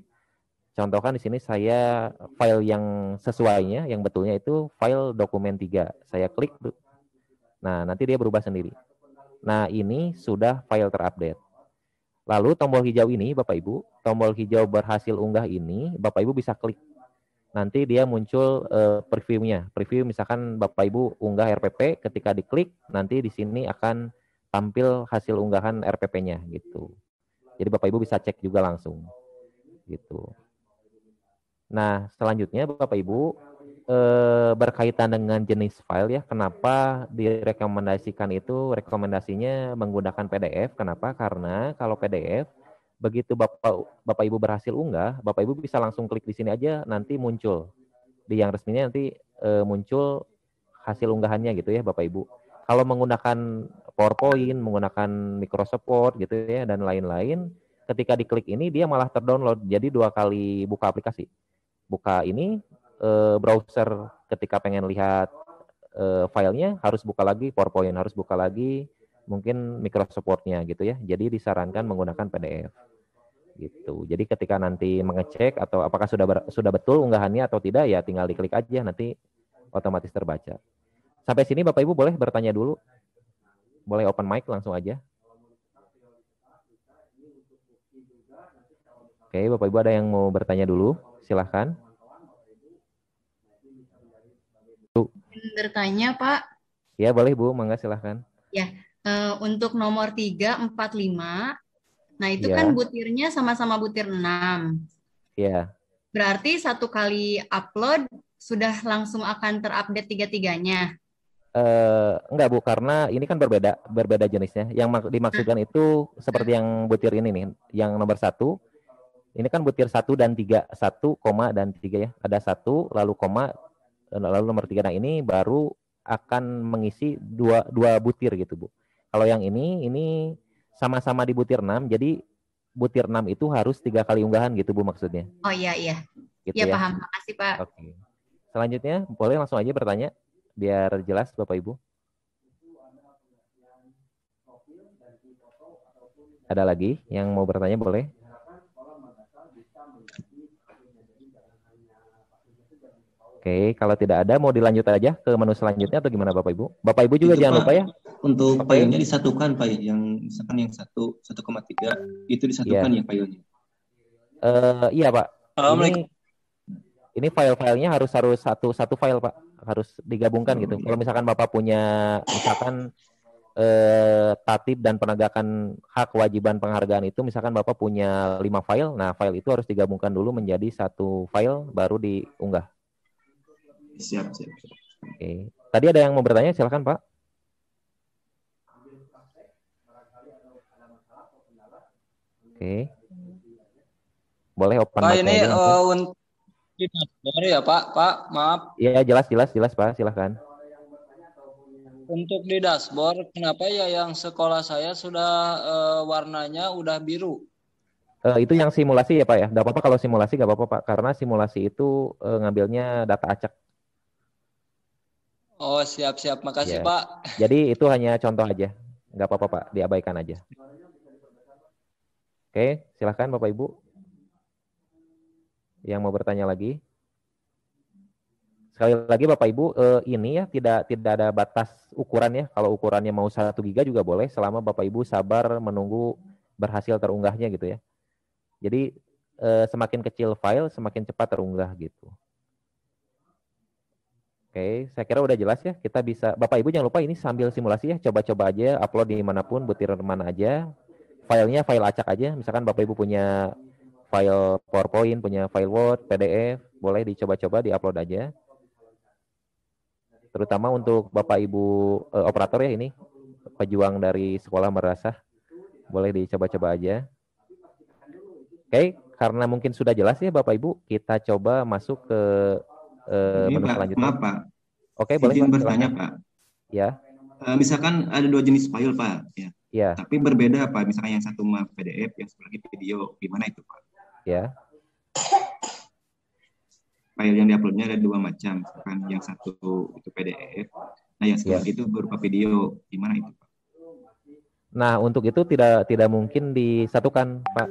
Contohkan di sini saya file yang sesuainya, yang betulnya itu file dokumen 3. Saya klik. Nah, nanti dia berubah sendiri. Nah, ini sudah file terupdate. Lalu tombol hijau ini, Bapak Ibu, tombol hijau berhasil unggah ini, Bapak Ibu bisa klik. Nanti dia muncul previewnya. Preview misalkan Bapak Ibu unggah RPP, ketika diklik nanti di sini akan tampil hasil unggahan RPP-nya gitu. Jadi Bapak Ibu bisa cek juga langsung gitu. Nah, selanjutnya Bapak Ibu berkaitan dengan jenis file ya. Kenapa direkomendasikan itu rekomendasinya menggunakan PDF? Kenapa? Karena kalau PDF begitu Bapak Ibu berhasil unggah, Bapak Ibu bisa langsung klik di sini aja, nanti muncul di yang resminya nanti muncul hasil unggahannya gitu ya Bapak Ibu. Kalau menggunakan PowerPoint, menggunakan Microsoft Word gitu ya dan lain-lain, ketika diklik ini dia malah terdownload. Jadi 2 kali buka aplikasi. Buka ini browser ketika pengen lihat filenya harus buka lagi PowerPoint, harus buka lagi mungkin Microsoft Word-nya gitu ya. Jadi disarankan menggunakan PDF. Gitu. Jadi ketika nanti mengecek atau apakah sudah betul unggahannya atau tidak ya tinggal diklik aja nanti otomatis terbaca. Sampai sini Bapak Ibu boleh bertanya dulu. Boleh open mic langsung aja. Oke, Bapak Ibu ada yang mau bertanya dulu? Silahkan. Bertanya, Pak. Ya, boleh Bu, mangga silahkan. Ya, untuk nomor 3, 4, 5. Nah, itu ya. kan butirnya sama-sama butir 6. Iya. Berarti satu kali upload sudah langsung akan terupdate tiga-tiganya. Enggak Bu, karena ini kan berbeda jenisnya. Yang dimaksudkan itu seperti yang butir ini nih, yang nomor 1. Ini kan butir 1 dan 3, 1, koma dan 3 ya. Ada 1, lalu koma, lalu nomor 3. Nah ini baru akan mengisi dua butir gitu Bu. Kalau yang ini sama-sama di butir 6, jadi butir 6 itu harus 3 kali unggahan gitu Bu maksudnya. Oh iya. Gitu ya, ya. paham. Makasih Pak. Oke. Selanjutnya boleh langsung aja bertanya biar jelas Bapak Ibu. Ada lagi yang mau bertanya boleh? Oke, kalau tidak ada mau dilanjut aja ke menu selanjutnya atau gimana Bapak Ibu? Bapak Ibu juga itu, jangan Pak, lupa ya. Untuk filenya disatukan Pak, yang misalkan yang 1,3 itu disatukan ya filenya. Iya Pak. Ini file-filenya harus satu file Pak, harus digabungkan gitu. Kalau misalkan Bapak punya misalkan tatib dan penegakan hak kewajiban penghargaan itu misalkan Bapak punya 5 file, nah file itu harus digabungkan dulu menjadi satu file baru diunggah. Siap. Oke. Tadi ada yang mau bertanya, silakan Pak. Oke. Boleh open mic. Pak ini untuk ya Pak, maaf. Iya jelas Pak, silakan. Untuk di dashboard, kenapa ya yang sekolah saya sudah warnanya udah biru? Itu yang simulasi ya Pak ya. Gak apa-apa kalau simulasi gak apa-apa Pak, karena simulasi itu ngambilnya data acak. Oh siap, makasih Pak. Jadi itu hanya contoh aja, nggak apa-apa Pak, diabaikan aja. Oke, silahkan Bapak Ibu. Yang mau bertanya lagi. Sekali lagi Bapak Ibu, ini ya tidak ada batas ukuran ya. Kalau ukurannya mau 1 giga juga boleh selama Bapak Ibu sabar menunggu berhasil terunggahnya gitu ya. Jadi semakin kecil file semakin cepat terunggah gitu. Oke, saya kira udah jelas ya. Kita bisa, Bapak Ibu jangan lupa ini sambil simulasi ya. Coba-coba aja upload di manapun, butir mana aja. Filenya file acak aja. Misalkan Bapak Ibu punya file PowerPoint, punya file Word, PDF, boleh dicoba-coba di-upload aja. Terutama untuk Bapak Ibu operator ya ini, pejuang dari sekolah merasa, boleh dicoba-coba aja. Oke, karena mungkin sudah jelas ya Bapak Ibu, kita coba masuk ke menu Pak, selanjutnya. maaf Pak. Oke, boleh Izin Pak, bertanya silahkan. Pak. Ya. Misalkan ada 2 jenis file Pak, ya. Ya. Tapi berbeda Pak. Misalkan yang satu mah PDF, yang satu lagi video. Gimana itu Pak? Ya. File yang diuploadnya ada 2 macam. Misalkan yang satu itu PDF, nah yang satu lagi itu berupa video. Gimana itu Pak? Nah, untuk itu tidak mungkin disatukan Pak.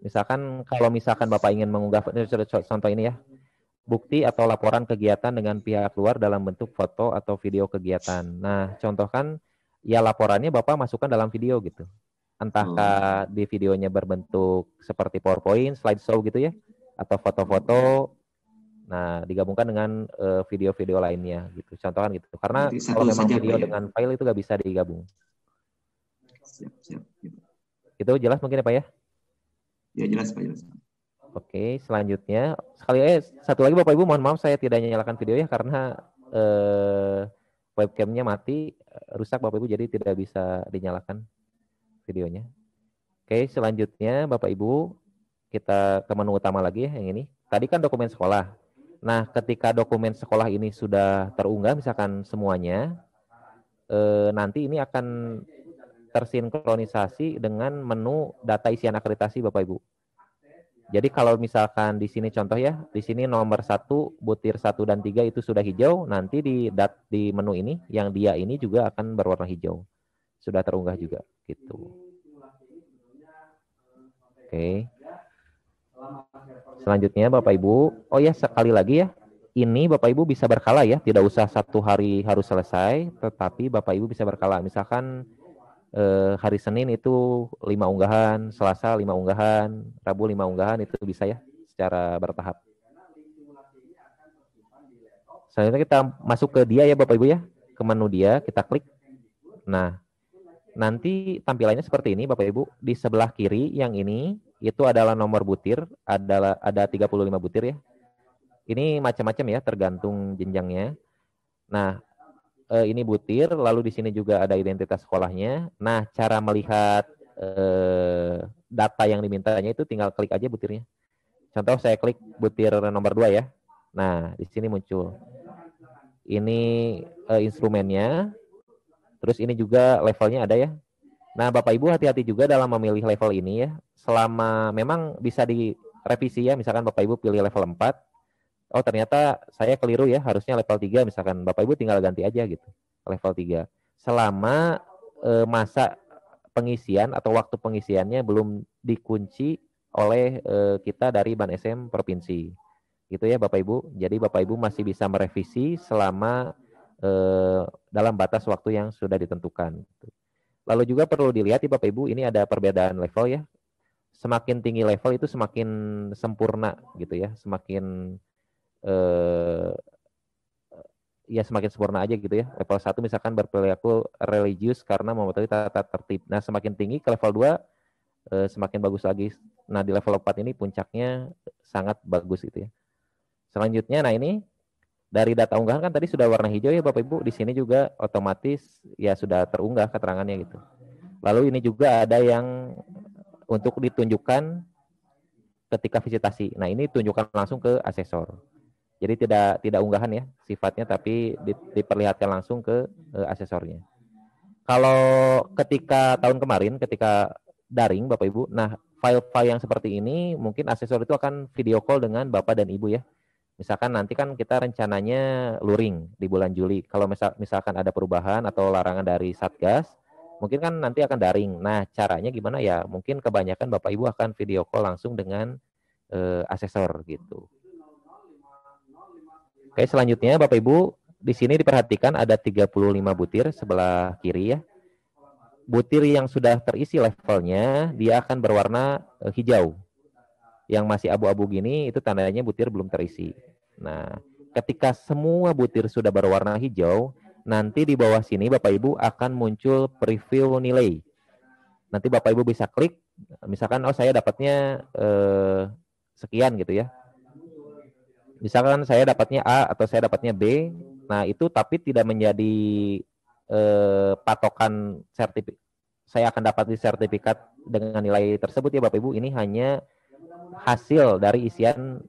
Misalkan kalau misalkan Bapak ingin mengunggah contoh ini ya, bukti atau laporan kegiatan dengan pihak luar dalam bentuk foto atau video kegiatan. Nah, contohkan ya laporannya Bapak masukkan dalam video gitu. Entahkah di videonya berbentuk seperti PowerPoint, slideshow gitu ya, atau foto-foto. Nah, digabungkan dengan video-video lainnya gitu. Contohkan gitu. Karena kalau memang video dengan file itu nggak bisa digabung. Siap. Itu jelas mungkin ya Pak ya? Ya jelas Pak, jelas. Oke, selanjutnya satu lagi Bapak Ibu, mohon maaf saya tidak nyalakan video ya karena webcamnya mati, rusak Bapak Ibu, jadi tidak bisa dinyalakan videonya. Oke, selanjutnya Bapak Ibu, kita ke menu utama lagi ya yang ini. Tadi kan dokumen sekolah. Nah, ketika dokumen sekolah ini sudah terunggah, misalkan semuanya, nanti ini akan tersinkronisasi dengan menu data isian akreditasi Bapak Ibu. Jadi kalau misalkan di sini contoh ya, di sini nomor 1, butir 1 dan 3 itu sudah hijau, nanti di menu ini, yang dia ini juga akan berwarna hijau. Sudah terunggah juga, gitu. Oke. Selanjutnya Bapak Ibu, oh ya sekali lagi ya, ini Bapak Ibu bisa berkala ya, tidak usah 1 hari harus selesai, tetapi Bapak Ibu bisa berkala. Misalkan hari Senin itu 5 unggahan, Selasa 5 unggahan, Rabu 5 unggahan, itu bisa ya secara bertahap. Selanjutnya kita masuk ke dia ya Bapak Ibu ya, ke menu dia, kita klik. Nah, nanti tampilannya seperti ini Bapak Ibu. Di sebelah kiri yang ini itu adalah nomor butir, ada 35 butir ya. Ini macam-macam ya, tergantung jenjangnya. Nah, ini butir, lalu di sini juga ada identitas sekolahnya. Nah, cara melihat data yang dimintanya itu tinggal klik aja butirnya. Contoh saya klik butir nomor 2 ya. Nah, di sini muncul. Ini instrumennya. Terus ini juga levelnya ada ya. Nah, Bapak Ibu hati-hati juga dalam memilih level ini ya. Selama memang bisa direvisi ya, misalkan Bapak Ibu pilih level 4. Oh ternyata saya keliru ya, harusnya level 3 misalkan. Bapak Ibu tinggal ganti aja gitu, level 3. Selama masa pengisian atau waktu pengisiannya belum dikunci oleh kita dari Ban SM Provinsi. Gitu ya Bapak Ibu. Jadi Bapak Ibu masih bisa merevisi selama dalam batas waktu yang sudah ditentukan. Lalu juga perlu dilihat ya Bapak Ibu, ini ada perbedaan level ya. Semakin tinggi level itu semakin sempurna gitu ya, semakin ya semakin sempurna aja gitu ya. Level 1 misalkan berperilaku religius karena mematuhi tata tertib. Nah, semakin tinggi ke level 2 semakin bagus lagi. Nah, di level 4 ini puncaknya sangat bagus gitu ya. Selanjutnya, nah ini dari data unggahan kan tadi sudah warna hijau ya Bapak Ibu. Di sini juga otomatis ya sudah terunggah keterangannya gitu. Lalu ini juga ada yang untuk ditunjukkan ketika visitasi. Nah, ini tunjukkan langsung ke asesor. Jadi tidak unggahan ya sifatnya, tapi diperlihatkan langsung ke asesornya. Kalau ketika tahun kemarin, ketika daring Bapak Ibu, nah file-file yang seperti ini mungkin asesor itu akan video call dengan Bapak dan Ibu ya. Misalkan nanti kan kita rencananya luring di bulan Juli. Kalau misalkan ada perubahan atau larangan dari Satgas, Mungkin kan nanti akan daring. Nah, caranya gimana ya? Mungkin kebanyakan Bapak Ibu akan video call langsung dengan asesor gitu. Oke, selanjutnya Bapak Ibu, di sini diperhatikan ada 35 butir sebelah kiri ya. Butir yang sudah terisi levelnya, dia akan berwarna hijau. Yang masih abu-abu gini, itu tandanya butir belum terisi. Nah, ketika semua butir sudah berwarna hijau, nanti di bawah sini Bapak Ibu akan muncul preview nilai. Nanti Bapak Ibu bisa klik, misalkan oh saya dapatnya sekian gitu ya. Misalkan saya dapatnya A atau saya dapatnya B, nah itu tapi tidak menjadi patokan sertifikat. Saya akan dapat di sertifikat dengan nilai tersebut ya Bapak Ibu. Ini hanya hasil dari isian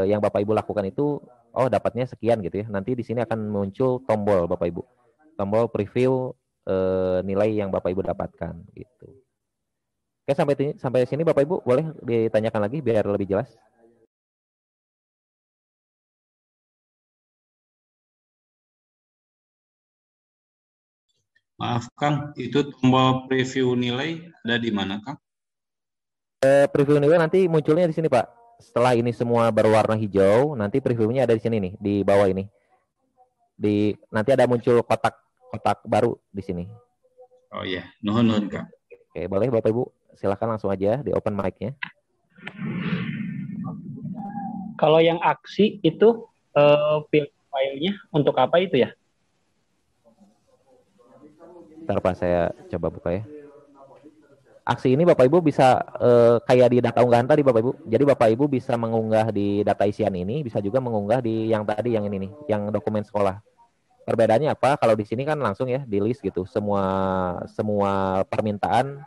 yang Bapak Ibu lakukan itu. Oh dapatnya sekian gitu ya. Nanti di sini akan muncul tombol Bapak Ibu, tombol preview nilai yang Bapak Ibu dapatkan gitu. Oke, sampai sini Bapak Ibu boleh ditanyakan lagi biar lebih jelas. Maaf Kang, itu tombol preview nilai ada di mana Kang? Preview nilai nanti munculnya di sini Pak. Setelah ini semua berwarna hijau, nanti previewnya ada di sini nih, di bawah ini. Nanti ada muncul kotak baru di sini. Oh iya, nuhun Kang. Oke, boleh Bapak Ibu, silakan langsung aja di open mic-nya. Kalau yang aksi itu file-nya untuk apa itu ya? Bentar Pak, saya coba buka ya. Aksi ini Bapak Ibu bisa kayak di data unggahan tadi Bapak Ibu. Jadi Bapak Ibu bisa mengunggah di data isian ini, bisa juga mengunggah di yang tadi yang ini nih, yang dokumen sekolah. Perbedaannya apa? Kalau di sini kan langsung ya di list gitu. Semua permintaan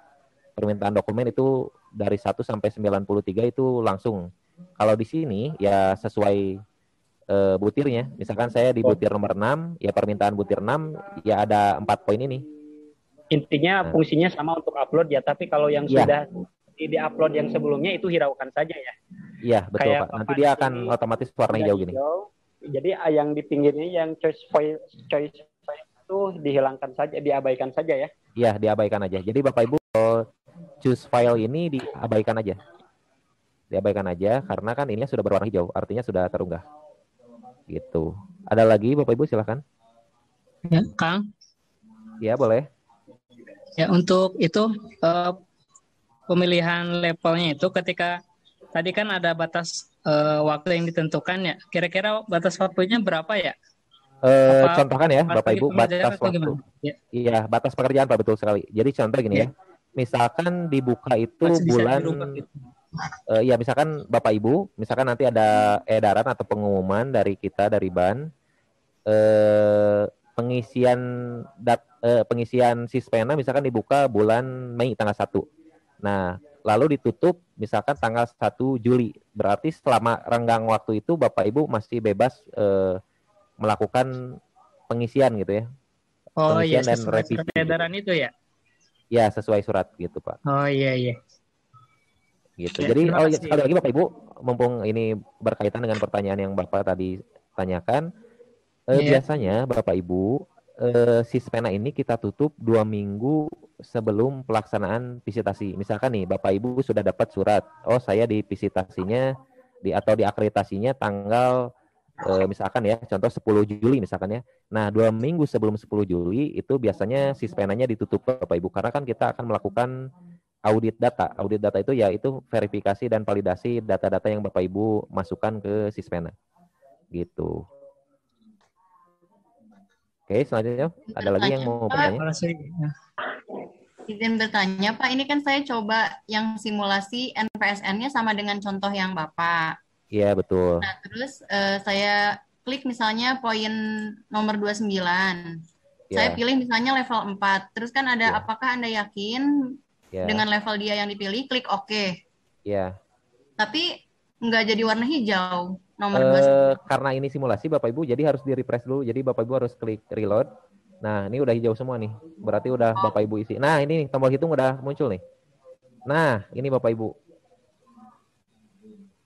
dokumen itu dari 1 sampai 93 itu langsung. Kalau di sini ya sesuai butirnya. Misalkan saya di butir nomor 6, ya permintaan butir 6 ya ada 4 poin ini. Intinya fungsinya sama untuk upload ya, tapi kalau yang sudah di-upload yang sebelumnya itu hiraukan saja ya. Iya, betul Pak. Nanti dia akan otomatis warna hijau gini. Jadi yang di pinggirnya yang choice file itu dihilangkan saja, diabaikan saja ya. Iya, diabaikan aja. Jadi Bapak Ibu choose file ini diabaikan aja. Diabaikan aja karena kan ini sudah berwarna hijau, artinya sudah terunggah. Gitu. Ada lagi Bapak Ibu silakan. Ya, Kang. Ya, boleh. Ya, untuk itu pemilihan levelnya itu ketika tadi kan ada batas waktu yang ditentukan ya. Kira-kira batas waktunya berapa ya? Contohkan ya Bapak Ibu batas waktu. Iya, batas pekerjaan Pak, betul sekali. Jadi contoh gini ya. Misalkan dibuka itu bulan ya misalkan Bapak Ibu, misalkan nanti ada edaran atau pengumuman dari kita dari BAN pengisian Sispena misalkan dibuka bulan Mei tanggal 1. Nah, lalu ditutup misalkan tanggal 1 Juli. Berarti selama renggang waktu itu Bapak Ibu masih bebas melakukan pengisian gitu ya. Oh iya, dan sesuai revisi. edaran itu ya? Ya, sesuai surat gitu Pak. Oh iya. Gitu. Ya, jadi kasih. sekali lagi Bapak Ibu, mumpung ini berkaitan dengan pertanyaan yang Bapak tadi tanyakan, biasanya Bapak Ibu Sispena ini kita tutup 2 minggu sebelum pelaksanaan visitasi. Misalkan nih Bapak Ibu sudah dapat surat, oh saya di visitasinya atau di akreditasinya tanggal misalkan ya, contoh 10 Juli misalkan ya. Nah, 2 minggu sebelum 10 Juli itu biasanya Sispenanya ditutup Bapak Ibu, karena kan kita akan melakukan audit data. Audit data itu yaitu verifikasi dan validasi data-data yang Bapak Ibu masukkan ke Sispena. Gitu. Oke, selanjutnya ada lagi yang mau bertanya? Izin bertanya, Pak. Ini kan saya coba yang simulasi NPSN-nya sama dengan contoh yang Bapak. Iya, betul. Nah, terus saya klik misalnya poin nomor 29. Saya pilih misalnya level 4. Terus kan ada apakah Anda yakin dengan level dia yang dipilih, klik OK. Iya. Tapi nggak jadi warna hijau nomor 29. Karena ini simulasi Bapak Ibu, jadi harus di-refresh dulu. Jadi Bapak Ibu harus klik reload. Nah, ini udah hijau semua nih. Berarti udah Bapak Ibu isi. Nah, ini nih, tombol hitung udah muncul nih. Nah, ini Bapak Ibu.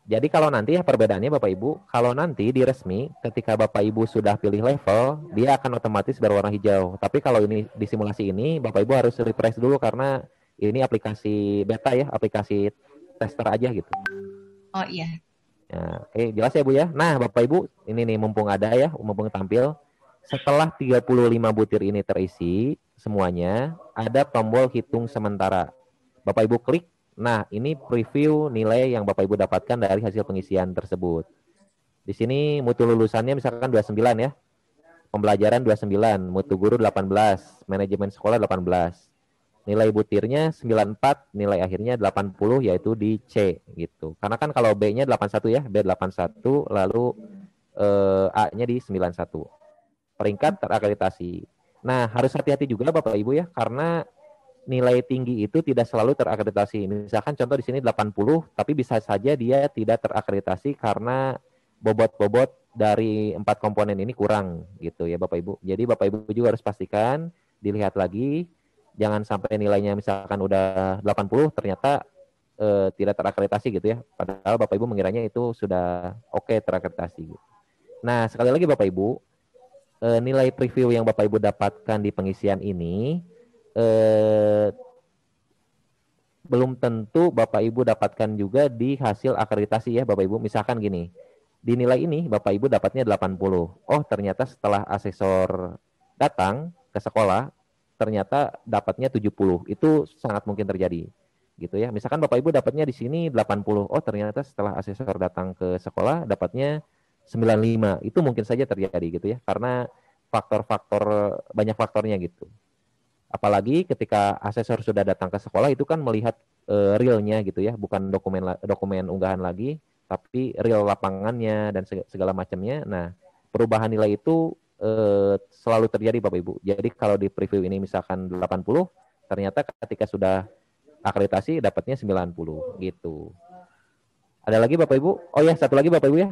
Jadi kalau nanti ya perbedaannya Bapak Ibu, kalau nanti di resmi ketika Bapak Ibu sudah pilih level, dia akan otomatis berwarna hijau. Tapi kalau ini di simulasi ini Bapak Ibu harus refresh dulu karena ini aplikasi beta ya, aplikasi tester aja gitu. Oh iya. Ya, oke, jelas ya Bu ya. Nah, Bapak Ibu, ini nih mumpung ada ya, mumpung tampil. Setelah 35 butir ini terisi semuanya, ada tombol hitung sementara. Bapak Ibu klik. Nah, ini preview nilai yang Bapak Ibu dapatkan dari hasil pengisian tersebut. Di sini mutu lulusannya misalkan 29 ya. Pembelajaran 29, mutu guru 18, manajemen sekolah 18. Nilai butirnya 94, nilai akhirnya 80 yaitu di C gitu. Karena kan kalau B-nya 81 ya, B 81 lalu A-nya di 91. Peringkat terakreditasi. Nah, harus hati-hati juga Bapak Ibu ya karena nilai tinggi itu tidak selalu terakreditasi. Misalkan contoh di sini 80, tapi bisa saja dia tidak terakreditasi karena bobot-bobot dari 4 komponen ini kurang gitu ya Bapak Ibu. Jadi Bapak Ibu juga harus pastikan, dilihat lagi, jangan sampai nilainya misalkan udah 80 ternyata tidak terakreditasi gitu ya. Padahal Bapak Ibu mengiranya itu sudah oke terakreditasi. Gitu. Nah, sekali lagi Bapak Ibu, nilai preview yang Bapak Ibu dapatkan di pengisian ini belum tentu Bapak Ibu dapatkan juga di hasil akreditasi ya Bapak Ibu. Misalkan gini, di nilai ini Bapak Ibu dapatnya 80. Oh ternyata setelah asesor datang ke sekolah, ternyata dapatnya 70. Itu sangat mungkin terjadi. Gitu ya. Misalkan Bapak Ibu dapatnya di sini 80. Oh ternyata setelah asesor datang ke sekolah dapatnya 95. Itu mungkin saja terjadi gitu ya. Karena faktor-faktor, banyak faktornya gitu. Apalagi ketika asesor sudah datang ke sekolah itu kan melihat realnya gitu ya, bukan dokumen unggahan lagi, tapi real lapangannya dan segala macamnya. Nah, perubahan nilai itu selalu terjadi Bapak Ibu. Jadi kalau di preview ini misalkan 80, ternyata ketika sudah akreditasi dapatnya 90 gitu. Ada lagi Bapak Ibu? Oh ya, satu lagi Bapak Ibu ya.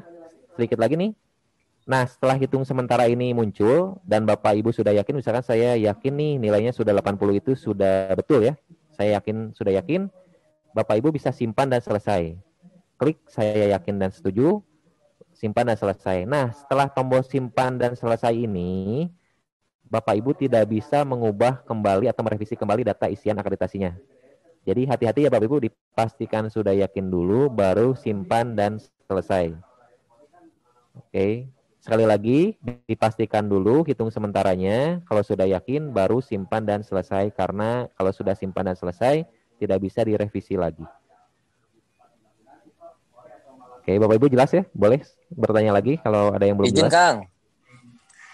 Sedikit lagi nih. Nah, setelah hitung sementara ini muncul dan Bapak Ibu sudah yakin, misalkan saya yakin nih nilainya sudah 80 itu sudah betul ya. Saya yakin, sudah yakin, Bapak Ibu bisa simpan dan selesai. Klik saya yakin dan setuju, simpan dan selesai. Nah, setelah tombol simpan dan selesai ini, Bapak Ibu tidak bisa mengubah kembali atau merevisi kembali data isian akreditasinya. Jadi hati-hati ya Bapak Ibu, dipastikan sudah yakin dulu, baru simpan dan selesai. Oke. Sekali lagi, dipastikan dulu hitung sementaranya. Kalau sudah yakin, baru simpan dan selesai. Karena kalau sudah simpan dan selesai, tidak bisa direvisi lagi. Oke, Bapak Ibu jelas ya? Boleh bertanya lagi kalau ada yang belum Izin, jelas? Kang.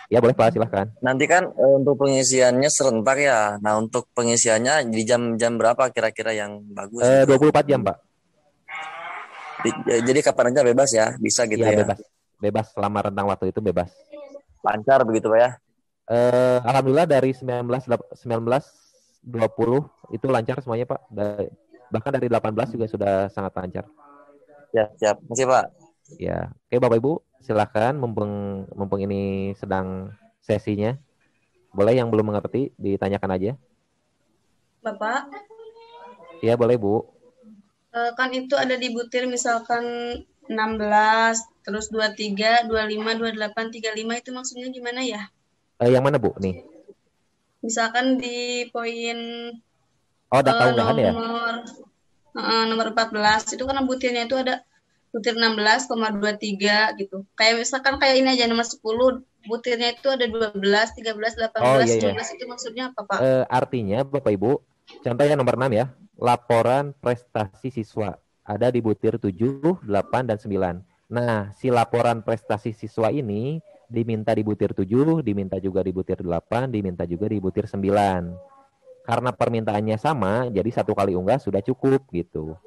Ya, boleh Pak, silahkan. Nanti kan untuk pengisiannya serentak ya. Nah, untuk pengisiannya di jam-jam berapa kira-kira yang bagus? 24 jam, Pak. Jadi kapan aja bebas ya? Bisa gitu ya? Bebas. Bebas selama rentang waktu itu bebas. Lancar begitu Pak ya? Alhamdulillah dari 19-20 itu lancar semuanya Pak. Bahkan dari 18 juga sudah sangat lancar. Ya, siap. Makasih Pak. Ya, oke Bapak Ibu, silakan mumpung ini sedang sesinya. Boleh yang belum mengerti ditanyakan aja. Bapak? Iya, boleh Bu. Kan itu ada di butir misalkan 16, terus 23, 25, 28, 35 itu maksudnya gimana ya? Yang mana Bu nih? Misalkan di poin data unggahan ya? Nomor 14 itu kan butirnya itu ada butir 16,23 gitu. Kayak misalkan kayak ini aja nomor 10 butirnya itu ada 12, 13, 18, 17 itu maksudnya apa Pak? Artinya Bapak Ibu, contohnya nomor 6 ya, laporan prestasi siswa. Ada di butir 7, 8, dan 9. Nah, si laporan prestasi siswa ini diminta di butir 7, diminta juga di butir 8, diminta juga di butir 9. Karena permintaannya sama, jadi satu kali unggah sudah cukup gitu.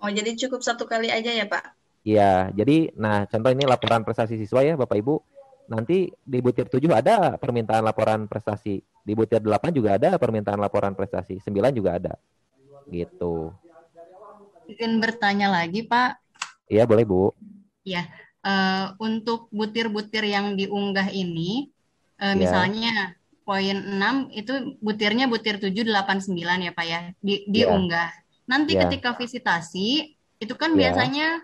Oh, jadi cukup satu kali aja ya Pak? Iya, jadi nah contoh ini laporan prestasi siswa ya Bapak Ibu. Nanti di butir 7 ada permintaan laporan prestasi. Di butir 8 juga ada permintaan laporan prestasi. 9 juga ada. Gitu. Izin bertanya lagi, Pak. Iya, boleh, Bu. Ya, untuk butir-butir yang diunggah ini, misalnya poin 6 itu butirnya butir 7, 8, 9 ya, Pak ya, diunggah. Nanti ketika visitasi, itu kan biasanya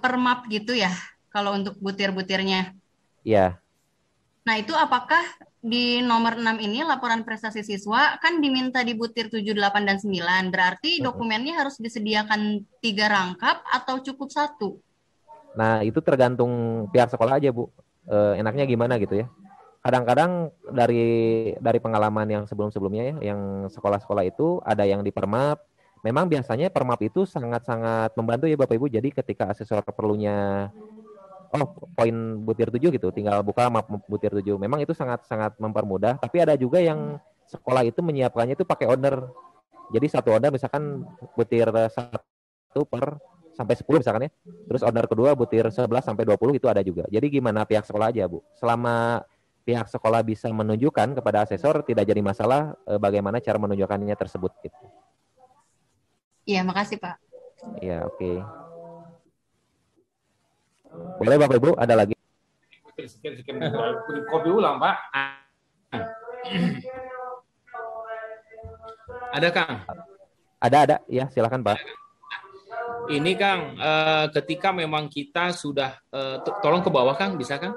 per map gitu ya, kalau untuk butir-butirnya. Iya. Nah, itu apakah di nomor 6 ini laporan prestasi siswa kan diminta di butir 7, 8, dan 9. Berarti dokumennya harus disediakan 3 rangkap atau cukup 1? Nah, itu tergantung pihak sekolah aja, Bu. Enaknya gimana gitu ya. Kadang-kadang dari pengalaman yang sebelum-sebelumnya ya, yang sekolah-sekolah itu ada yang di permap. Memang biasanya permap itu sangat-sangat membantu ya Bapak Ibu. Jadi ketika asesor perlunya poin butir 7 gitu, tinggal buka map butir 7. Memang itu sangat-sangat mempermudah, tapi ada juga yang sekolah itu menyiapkannya itu pakai order. Jadi satu order misalkan butir 1 per sampai 10 misalkan ya. Terus order kedua butir 11 sampai 20 itu ada juga. Jadi gimana pihak sekolah aja, Bu. Selama pihak sekolah bisa menunjukkan kepada asesor, tidak jadi masalah bagaimana cara menunjukkannya tersebut gitu. Iya, makasih Pak. Iya, oke. Boleh Bapak Ibu, ada lagi? Kopi ulang Pak. Ada Kang? Ada, ya silakan Pak. Ini Kang, ketika memang kita sudah, tolong ke bawah Kang, bisa Kang?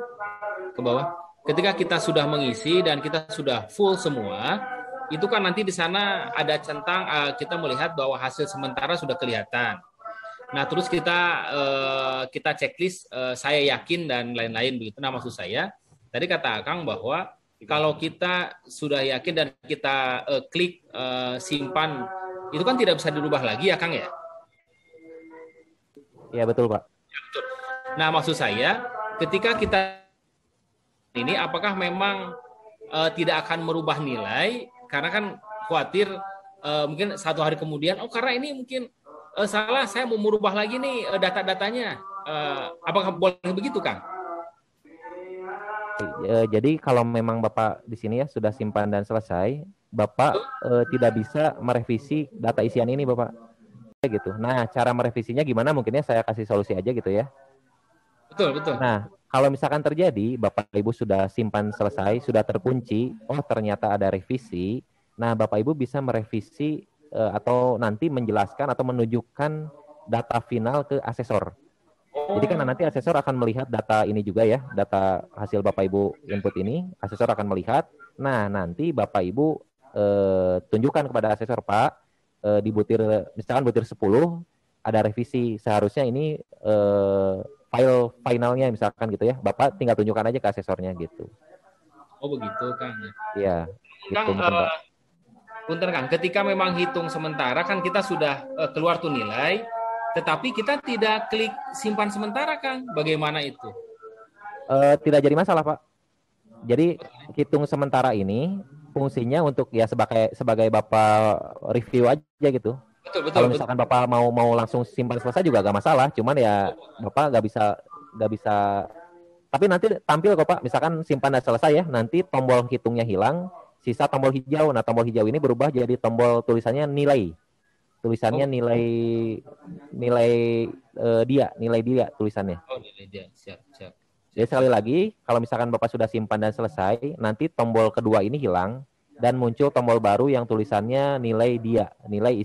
Ke bawah. Ketika kita sudah mengisi dan kita sudah full semua, itu kan nanti di sana ada centang, kita melihat bahwa hasil sementara sudah kelihatan. Nah, terus kita checklist, saya yakin dan lain-lain begitu. Nah, maksud saya, tadi kata Kang bahwa kalau kita sudah yakin dan kita klik simpan, itu kan tidak bisa dirubah lagi ya Kang ya? Iya, betul Pak. Ya, betul. Nah, maksud saya, ketika kita ini apakah memang tidak akan merubah nilai, karena kan khawatir mungkin 1 hari kemudian, karena ini mungkin salah, saya mau merubah lagi nih data-datanya. Apakah boleh begitu, Kang? Jadi kalau memang Bapak di sini ya sudah simpan dan selesai, Bapak tidak bisa merevisi data isian ini, Bapak. Gitu. Nah, cara merevisinya gimana? Mungkinnya saya kasih solusi aja gitu ya. Betul. Nah, kalau misalkan terjadi Bapak Ibu sudah simpan selesai, sudah terkunci, ternyata ada revisi. Nah, Bapak Ibu bisa merevisi atau nanti menjelaskan atau menunjukkan data final ke asesor. Jadi kan nanti asesor akan melihat data ini juga ya, data hasil Bapak Ibu input ini, asesor akan melihat. Nah, nanti Bapak Ibu tunjukkan kepada asesor, Pak, di butir, misalkan butir 10, ada revisi. Seharusnya ini file finalnya misalkan gitu ya. Bapak tinggal tunjukkan aja ke asesornya gitu. Oh begitu, Kang. Iya. Kang, punten Kang, ketika memang hitung sementara kan kita sudah keluar tuh nilai, tetapi kita tidak klik simpan sementara, Kang. Bagaimana itu? Tidak jadi masalah, Pak. Jadi hitung sementara ini fungsinya untuk ya sebagai Bapak review aja gitu. Betul. Kalau misalkan Bapak mau langsung simpan selesai juga gak masalah. Cuman ya Bapak gak bisa. Tapi nanti tampil kok Pak. Misalkan simpan dan selesai ya. Nanti tombol hitungnya hilang. Sisa tombol hijau. Nah tombol hijau ini berubah jadi tombol tulisannya nilai. Tulisannya nilai dia tulisannya. Oh nilai dia. Siap. Jadi sekali lagi, kalau misalkan Bapak sudah simpan dan selesai, nanti tombol kedua ini hilang dan muncul tombol baru yang tulisannya nilai dia, nilai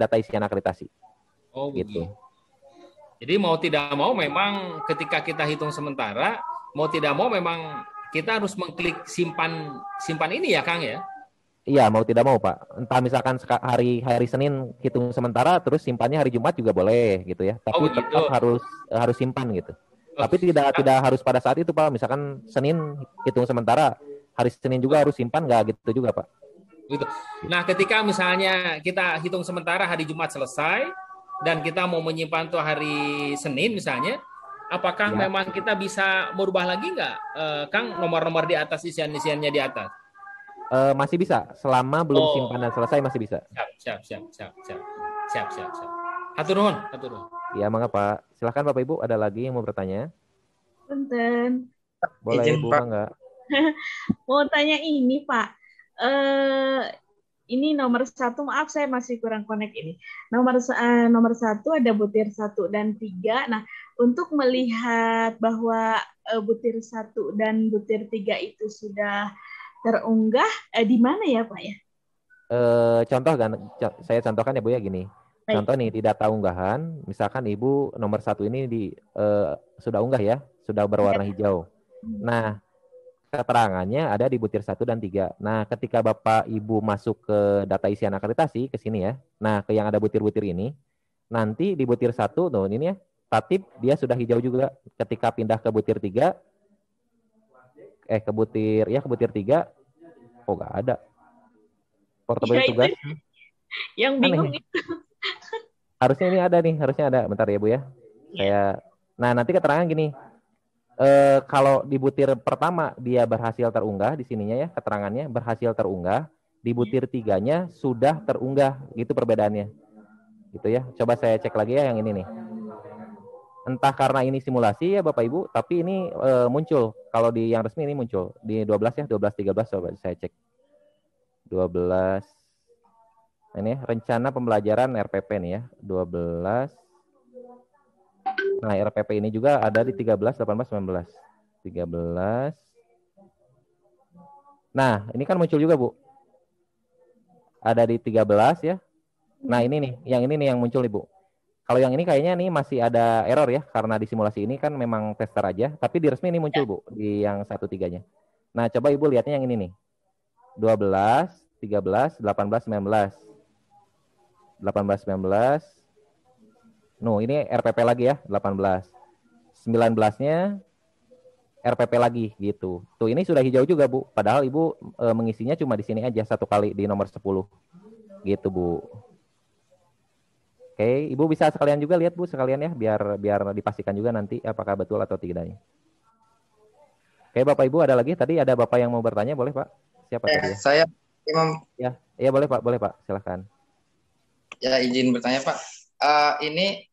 data isian akreditasi. Oh gitu. Jadi mau tidak mau memang ketika kita hitung sementara, mau tidak mau memang kita harus mengklik simpan ini ya Kang ya? Iya, mau tidak mau Pak. Entah misalkan hari Senin hitung sementara, terus simpannya hari Jumat juga boleh gitu ya. Tapi tetap harus simpan gitu. Tapi tidak harus pada saat itu Pak. Misalkan Senin hitung sementara, hari Senin juga harus simpan, nggak gitu juga Pak. Gitu. Nah ketika misalnya kita hitung sementara hari Jumat selesai dan kita mau menyimpan tuh hari Senin misalnya, apakah memang kita bisa merubah lagi nggak, Kang, nomor-nomor di atas isian-isiannya di atas? Masih bisa, selama belum simpan dan selesai masih bisa. Siap. Hatur nuhun. Ya, mangga Pak. Silakan Bapak Ibu, ada lagi yang mau bertanya? Punten. Boleh Ibu, enggak? Mau tanya ini Pak. Ini nomor 1, maaf saya masih kurang connect ini. Nomor 1 ada butir 1 dan 3. Nah, untuk melihat bahwa butir 1 dan butir 3 itu sudah terunggah, di mana ya Pak ya? Saya contohkan ya Bu ya gini. Contoh nih di data unggahan, misalkan Ibu nomor 1 ini sudah unggah ya, sudah berwarna hijau. Nah, keterangannya ada di butir 1 dan 3. Nah, ketika Bapak Ibu masuk ke data isian akreditasi, ke sini ya. Nah, ke yang ada butir-butir ini, nanti di butir 1, tuh ini ya, tatib dia sudah hijau juga. Ketika pindah ke butir 3, ke butir 3, oh nggak ada. Portable tugas. Yang bingung itu. Harusnya ini ada nih, harusnya ada. Bentar ya Bu ya. Nah, nanti keterangan gini. Kalau di butir pertama dia berhasil terunggah di sininya ya, keterangannya berhasil terunggah, di butir 3-nya sudah terunggah, gitu perbedaannya. Gitu ya. Coba saya cek lagi ya yang ini nih. Entah karena ini simulasi ya Bapak Ibu, tapi ini muncul. Kalau di yang resmi ini muncul di 12 ya, 12 13 coba saya cek. 12. Ini ya, rencana pembelajaran RPP nih ya, 12. Nah, RPP ini juga ada di 13, 18, 19. 13. Nah, ini kan muncul juga, Bu. Ada di 13 ya. Nah, ini nih yang muncul nih, Bu. Kalau yang ini kayaknya nih masih ada error ya, karena di simulasi ini kan memang tester aja, tapi di resmi ini muncul, Bu, di yang 1-3-nya. Nah, coba Ibu lihatnya yang ini nih. 12, 13, 18, 19. 18, 19. Ini RPP lagi ya, 18. 19-nya RPP lagi gitu. Tuh ini sudah hijau juga, Bu. Padahal Ibu mengisinya cuma di sini aja 1 kali di nomor 10. Gitu, Bu. Oke, Ibu bisa sekalian juga lihat, Bu, sekalian ya, biar dipastikan juga nanti apakah betul atau tidaknya. Oke, Bapak Ibu ada lagi? Tadi ada Bapak yang mau bertanya, boleh Pak? Siapa tadi ya? Saya Imam. Ya boleh Pak, Silahkan. Ya izin bertanya Pak. Ini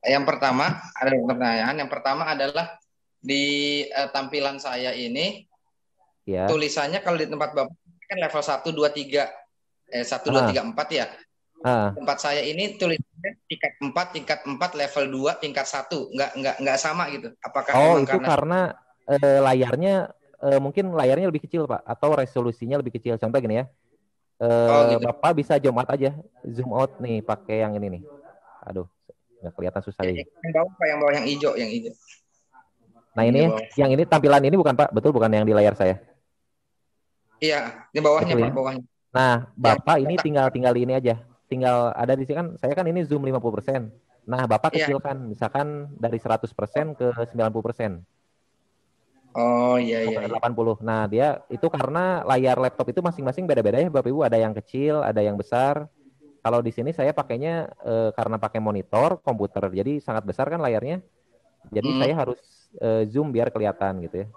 yang pertama ada pertanyaan. Yang pertama adalah di tampilan saya ini tulisannya kalau di tempat Bapak kan level 1, 2, 3 1, 2, 3, 4 ya. Tempat saya ini tulisannya tingkat 4 level 2 tingkat 1 nggak sama gitu. Apakah itu karena layarnya mungkin layarnya lebih kecil Pak, atau resolusinya lebih kecil. Contoh gini ya, gitu. Bapak bisa zoom out aja, zoom out nih pakai yang ini nih. Aduh, nggak kelihatan susah lagi. Yang bawah yang hijau, Nah ini yang ini tampilan ini bukan Pak, betul bukan yang di layar saya? Iya, di bawahnya betul, Pak, ya? bawahnya. Nah, Bapak ini tinggal ini aja. Tinggal ada di sini kan, saya kan ini zoom 50%. Nah, Bapak kecilkan, misalkan dari 100% ke 90%. Oh iya. 80. Nah, dia itu karena layar laptop itu masing-masing beda-beda ya, Bapak Ibu. Ada yang kecil, ada yang besar. Kalau di sini saya pakainya karena pakai monitor komputer, jadi sangat besar kan layarnya. Jadi saya harus zoom biar kelihatan gitu ya.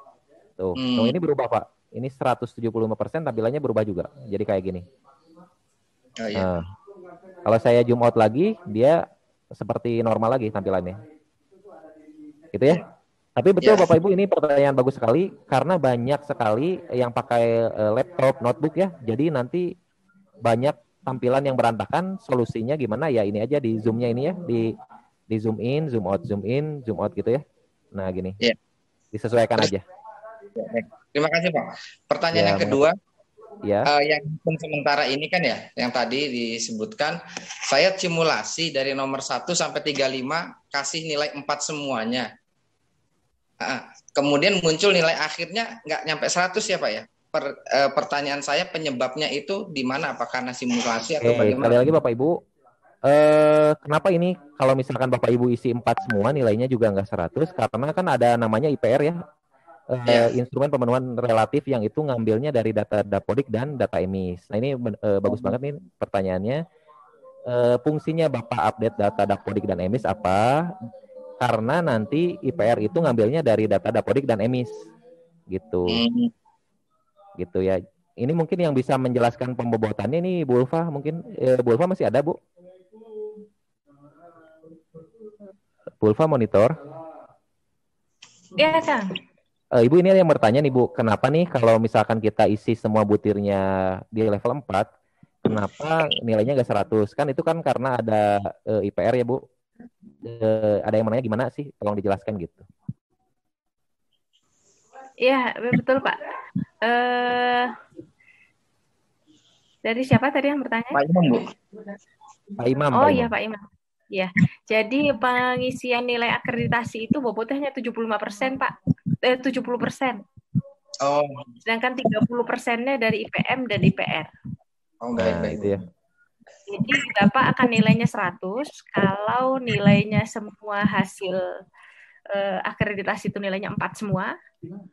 Tuh, ini berubah Pak. Ini 175% tampilannya berubah juga. Jadi kayak gini. Oh, iya. Nah, kalau saya zoom out lagi, dia seperti normal lagi tampilannya. Gitu ya. Tapi betul Bapak Ibu, ini pertanyaan bagus sekali karena banyak sekali yang pakai laptop, notebook ya. Jadi nanti banyak tampilan yang berantakan. Solusinya gimana ya? Ini aja di zoomnya ini ya, di zoom in, zoom out gitu ya. Nah gini, disesuaikan aja. Terima kasih Pak. Pertanyaan yang kedua, yang sementara ini kan ya, yang tadi disebutkan, saya simulasi dari nomor 1 sampai 35 kasih nilai 4 semuanya. Kemudian muncul nilai akhirnya nggak nyampe 100 ya Pak ya. Pertanyaan saya penyebabnya itu di mana? Apa karena simulasi atau bagaimana? Sekali lagi Bapak Ibu, kenapa ini kalau misalkan Bapak Ibu isi 4 semua nilainya juga nggak 100? Karena kan ada namanya IPR ya. Instrumen pemenuhan relatif yang itu ngambilnya dari data Dapodik dan data emis. Nah ini bagus banget nih pertanyaannya. Fungsinya Bapak update data Dapodik dan emis apa? Karena nanti IPR itu ngambilnya dari data Dapodik dan emis, gitu, gitu ya. Ini mungkin yang bisa menjelaskan pembobotannya ini Bu Ulfa, mungkin Bu Ulfa masih ada Bu? Bu Ulfa monitor? Iya Kang. Ibu ini yang bertanya nih Bu, kenapa nih kalau misalkan kita isi semua butirnya di level 4, kenapa nilainya nggak 100? Kan itu kan karena ada IPR ya Bu. Ada yang menanya gimana sih? Tolong dijelaskan gitu. Iya, betul Pak. Dari siapa tadi yang bertanya? Pak Imam, Bu. Pak Imam. Oh iya Pak Imam. Ya, jadi pengisian nilai akreditasi itu bobotnya hanya 75%, Pak. 70%. Oh. Sedangkan 30%-nya dari IPM dan IPR. Oh, baik. Itu ya. Jadi Bapak akan nilainya 100 kalau nilainya semua hasil akreditasi itu nilainya 4 semua,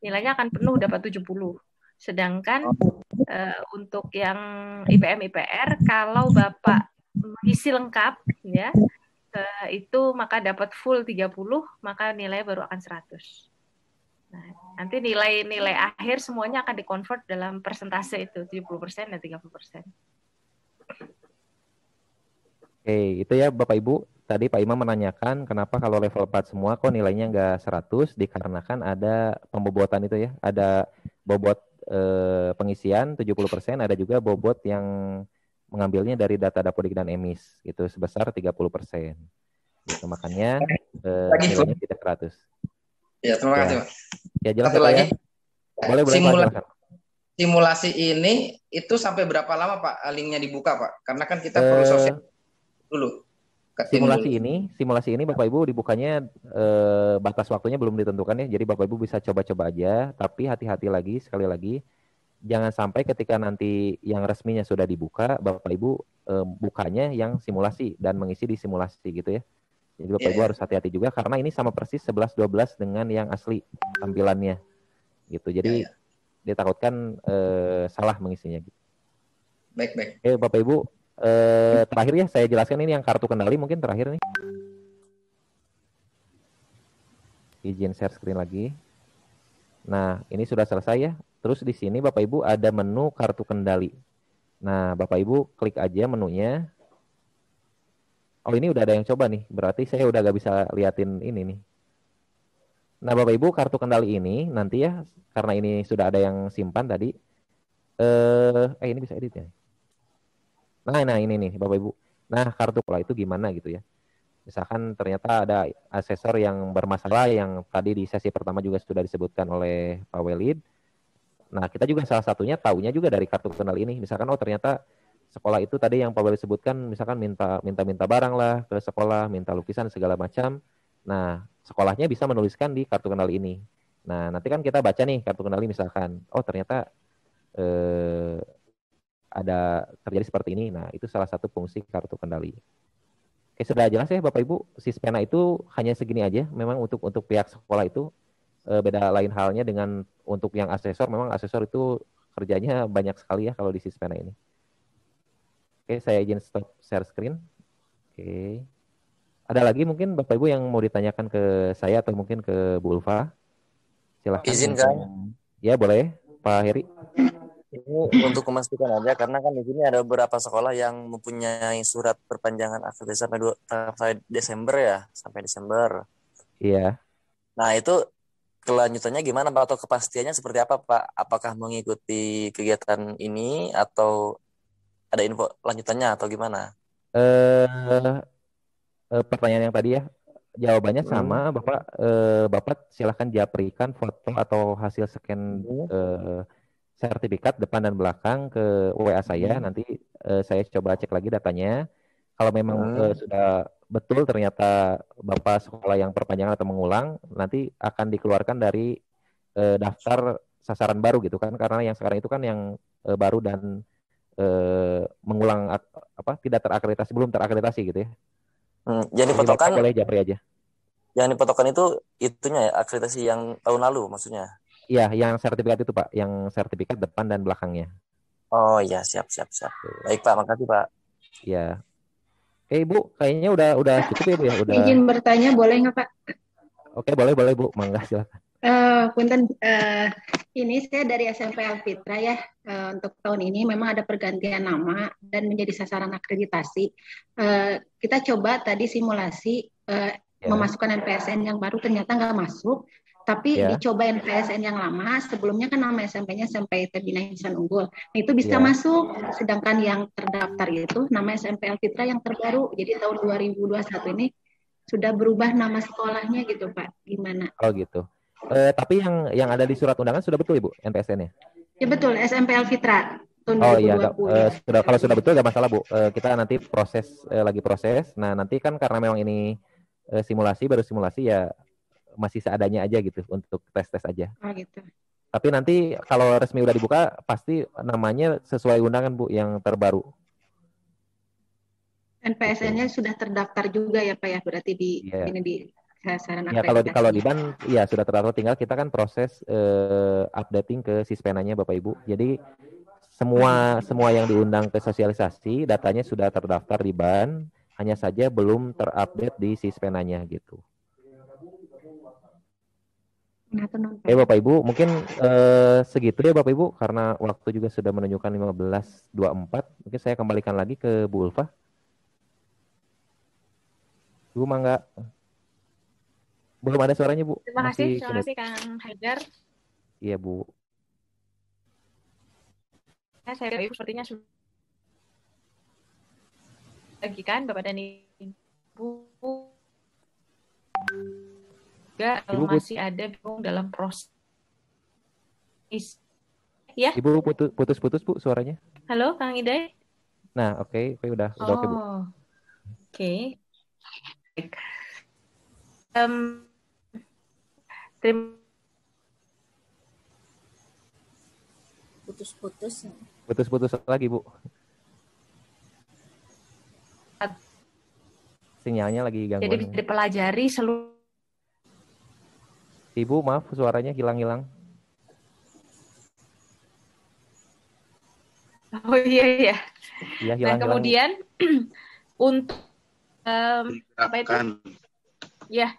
nilainya akan penuh dapat 70. Sedangkan untuk yang IPM IPR kalau Bapak isi lengkap ya, itu maka dapat full 30, maka nilainya baru akan 100. Nah, nanti nilai akhir semuanya akan dikonvert dalam persentase itu, 70% dan 30%. Oke, itu ya Bapak Ibu. Tadi Pak Imam menanyakan kenapa kalau level 4 semua kok nilainya nggak 100, dikarenakan ada pembobotan itu ya. Ada bobot pengisian 70%, ada juga bobot yang mengambilnya dari data Dapodik dan Emis, itu sebesar 30%. Gitu, makanya nilainya tidak 100. Ya, terima kasih, Pak. Ya, jelas Satu lagi. Ya? Boleh, silakan. Simulasi ini itu sampai berapa lama, Pak, linknya dibuka, Pak? Karena kan kita perlu sosial dulu. Simulasi ini Bapak Ibu dibukanya batas waktunya belum ditentukan ya. Jadi Bapak Ibu bisa coba-coba aja, tapi hati-hati lagi, sekali lagi jangan sampai ketika nanti yang resminya sudah dibuka, Bapak Ibu bukanya yang simulasi dan mengisi di simulasi gitu ya. Jadi Bapak Ibu harus hati-hati juga karena ini sama persis 11-12 dengan yang asli tampilannya gitu. Jadi ditakutkan salah mengisinya gitu. Baik. Oke, Bapak Ibu, terakhir ya saya jelaskan ini yang kartu kendali mungkin terakhir nih. Izin share screen lagi. Nah, ini sudah selesai ya. Terus di sini Bapak Ibu ada menu kartu kendali. Nah, Bapak Ibu klik aja menunya. Oh, ini udah ada yang coba nih. Berarti saya udah gak bisa liatin ini nih. Nah, Bapak Ibu kartu kendali ini nanti ya, karena ini sudah ada yang simpan tadi. Ini bisa edit ya. Nah ini nih Bapak Ibu. Nah, kartu pola itu gimana gitu ya. Misalkan ternyata ada asesor yang bermasalah yang tadi di sesi pertama juga sudah disebutkan oleh Pak Welid. Nah, kita juga salah satunya taunya juga dari kartu kendali ini. Misalkan ternyata sekolah itu tadi yang Pak Welid sebutkan, misalkan minta barang lah ke sekolah, minta lukisan segala macam. Nah, sekolahnya bisa menuliskan di kartu kendali ini. Nah, nanti kan kita baca nih kartu kendali misalkan, ternyata ada terjadi seperti ini. Nah, itu salah satu fungsi kartu kendali. Oke, sudah jelas ya Bapak Ibu, Sispena itu hanya segini aja. Memang untuk pihak sekolah itu beda lain halnya dengan untuk yang asesor. Memang asesor itu kerjanya banyak sekali ya kalau di Sispena ini. Oke, saya izin stop share screen. Oke. Ada lagi mungkin Bapak Ibu yang mau ditanyakan ke saya atau mungkin ke Bu Ulfa? Silahkan. Izin kan? Ya, boleh Pak Heri. Ini untuk memastikan aja karena kan di sini ada beberapa sekolah yang mempunyai surat perpanjangan akreditasi sampai Desember ya, sampai Desember. Iya. Nah, itu kelanjutannya gimana Pak atau kepastiannya seperti apa Pak? Apakah mengikuti kegiatan ini atau ada info lanjutannya atau gimana? Pertanyaan yang tadi ya, jawabannya sama Bapak. Bapak silahkan japrikan foto atau hasil scan sertifikat depan dan belakang ke WA saya. Nanti saya coba cek lagi datanya. Kalau memang sudah betul ternyata Bapak sekolah yang perpanjangan atau mengulang, nanti akan dikeluarkan dari daftar sasaran baru gitu kan. Karena yang sekarang itu kan yang baru dan mengulang tidak terakreditasi, belum terakreditasi gitu ya. Yang dipotokan boleh japri aja. Yang dipotokan itu itunya ya, akreditasi yang tahun lalu maksudnya. Iya, yang sertifikat itu Pak, yang sertifikat depan dan belakangnya. Oh iya, siap. Baik Pak, makasih Pak. Iya. Oke Ibu, kayaknya udah cukup ya Bu ya. Izin bertanya boleh nggak Pak? Oke, boleh Bu, mangga silakan. Punten, ini saya dari SMP Alfitra ya. Untuk tahun ini memang ada pergantian nama dan menjadi sasaran akreditasi. Kita coba tadi simulasi memasukkan NPSN yang baru ternyata nggak masuk. Tapi dicoba NPSN yang lama, sebelumnya kan nama SMP-nya SMP Terbina Insan Unggul. Nah, itu bisa masuk, sedangkan yang terdaftar itu nama SMP Alfitra yang terbaru. Jadi tahun 2021 ini sudah berubah nama sekolahnya gitu Pak. Gimana? Oh gitu. Tapi yang ada di surat undangan sudah betul Ibu NPSN-nya? Ya betul, SMP Alfitra. tahun Oh iya, 2020. sudah kalau sudah betul nggak masalah Bu. Kita nanti lagi proses. Nah nanti kan karena memang ini baru simulasi ya masih seadanya aja gitu untuk tes aja. Oh gitu. Tapi nanti kalau resmi udah dibuka pasti namanya sesuai undangan Bu yang terbaru. Dan PSN-nya sudah terdaftar juga ya Pak ya, berarti ini di sasaran ya kalau di BAN ya sudah terdaftar, tinggal kita kan proses updating ke Sispenanya Bapak Ibu. Jadi semua yang diundang ke sosialisasi datanya sudah terdaftar di BAN, hanya saja belum terupdate di Sispenanya gitu. Bapak Ibu, mungkin segitu ya Bapak Ibu, karena waktu juga sudah menunjukkan 15.24. Mungkin saya kembalikan lagi ke Bu Ulfa. Bu Mangga. Belum ada suaranya Bu. Terima kasih Kang Haidar. Iya Bu. Saya Ibu sepertinya sudah bagikan Bapak dan Ibu juga masih ada bingung dalam proses. Ya. Ibu putus-putus Bu suaranya. Halo Kang Idai. Nah, oke, udah oke Bu. Oke. Terima Putus lagi Bu. Sinyalnya lagi gangguan. Jadi bisa dipelajari seluruh. Ibu maaf suaranya hilang-hilang. Oh iya. Iya hilang. Nah kemudian untuk apa itu? Ya.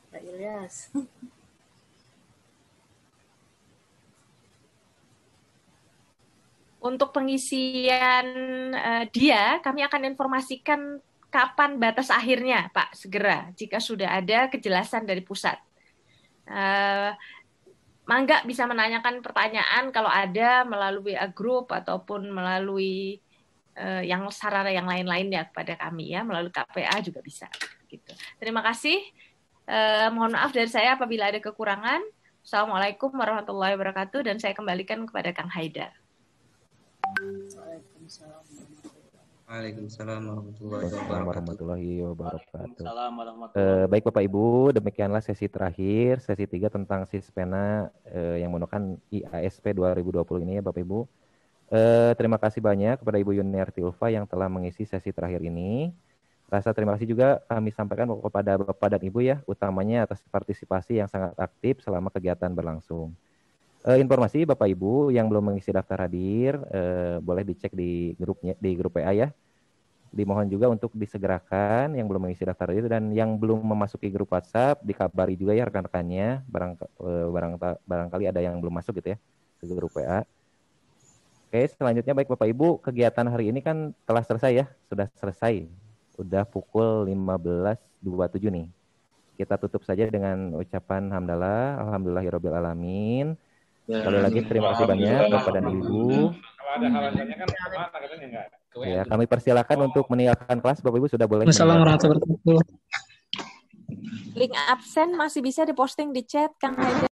Pak Ilyas. Untuk pengisian kami akan informasikan kapan batas akhirnya, Pak, segera jika sudah ada kejelasan dari pusat. Mangga bisa menanyakan pertanyaan kalau ada melalui group ataupun melalui yang sarana yang lain-lainnya kepada kami ya, melalui KPA juga bisa. Gitu. Terima kasih. Mohon maaf dari saya apabila ada kekurangan. Assalamualaikum warahmatullahi wabarakatuh dan saya kembalikan kepada Kang Haidar. Waalaikumsalam warahmatullahi wabarakatuh. Baik Bapak Ibu, demikianlah sesi terakhir, sesi 3 tentang Sispena yang menggunakan IASP 2020 ini ya Bapak Ibu. Terima kasih banyak kepada Ibu Yuniarti Ulfa yang telah mengisi sesi terakhir ini. Rasa terima kasih juga kami sampaikan kepada Bapak dan Ibu ya, utamanya atas partisipasi yang sangat aktif selama kegiatan berlangsung. Informasi Bapak Ibu yang belum mengisi daftar hadir boleh dicek di grup PA ya. Dimohon juga untuk disegerakan yang belum mengisi daftar hadir dan yang belum memasuki grup WhatsApp dikabari juga ya rekan-rekannya barangkali ada yang belum masuk gitu ya ke grup PA. Oke, selanjutnya baik Bapak Ibu, kegiatan hari ini kan telah selesai ya, sudah selesai. Udah pukul 15.27 nih. Kita tutup saja dengan ucapan hamdalah, alhamdulillahirabbil alamin. Sekali lagi terima kasih banyak Bapak dan Ibu. Kalau ada halangannya kan kemana katanya enggak? Ya, kami persilakan untuk meninggalkan kelas. Bapak Ibu sudah boleh. Wassalamualaikum warahmatullahi wabarakatuh. Link absen masih bisa diposting di chat Kang Haidar.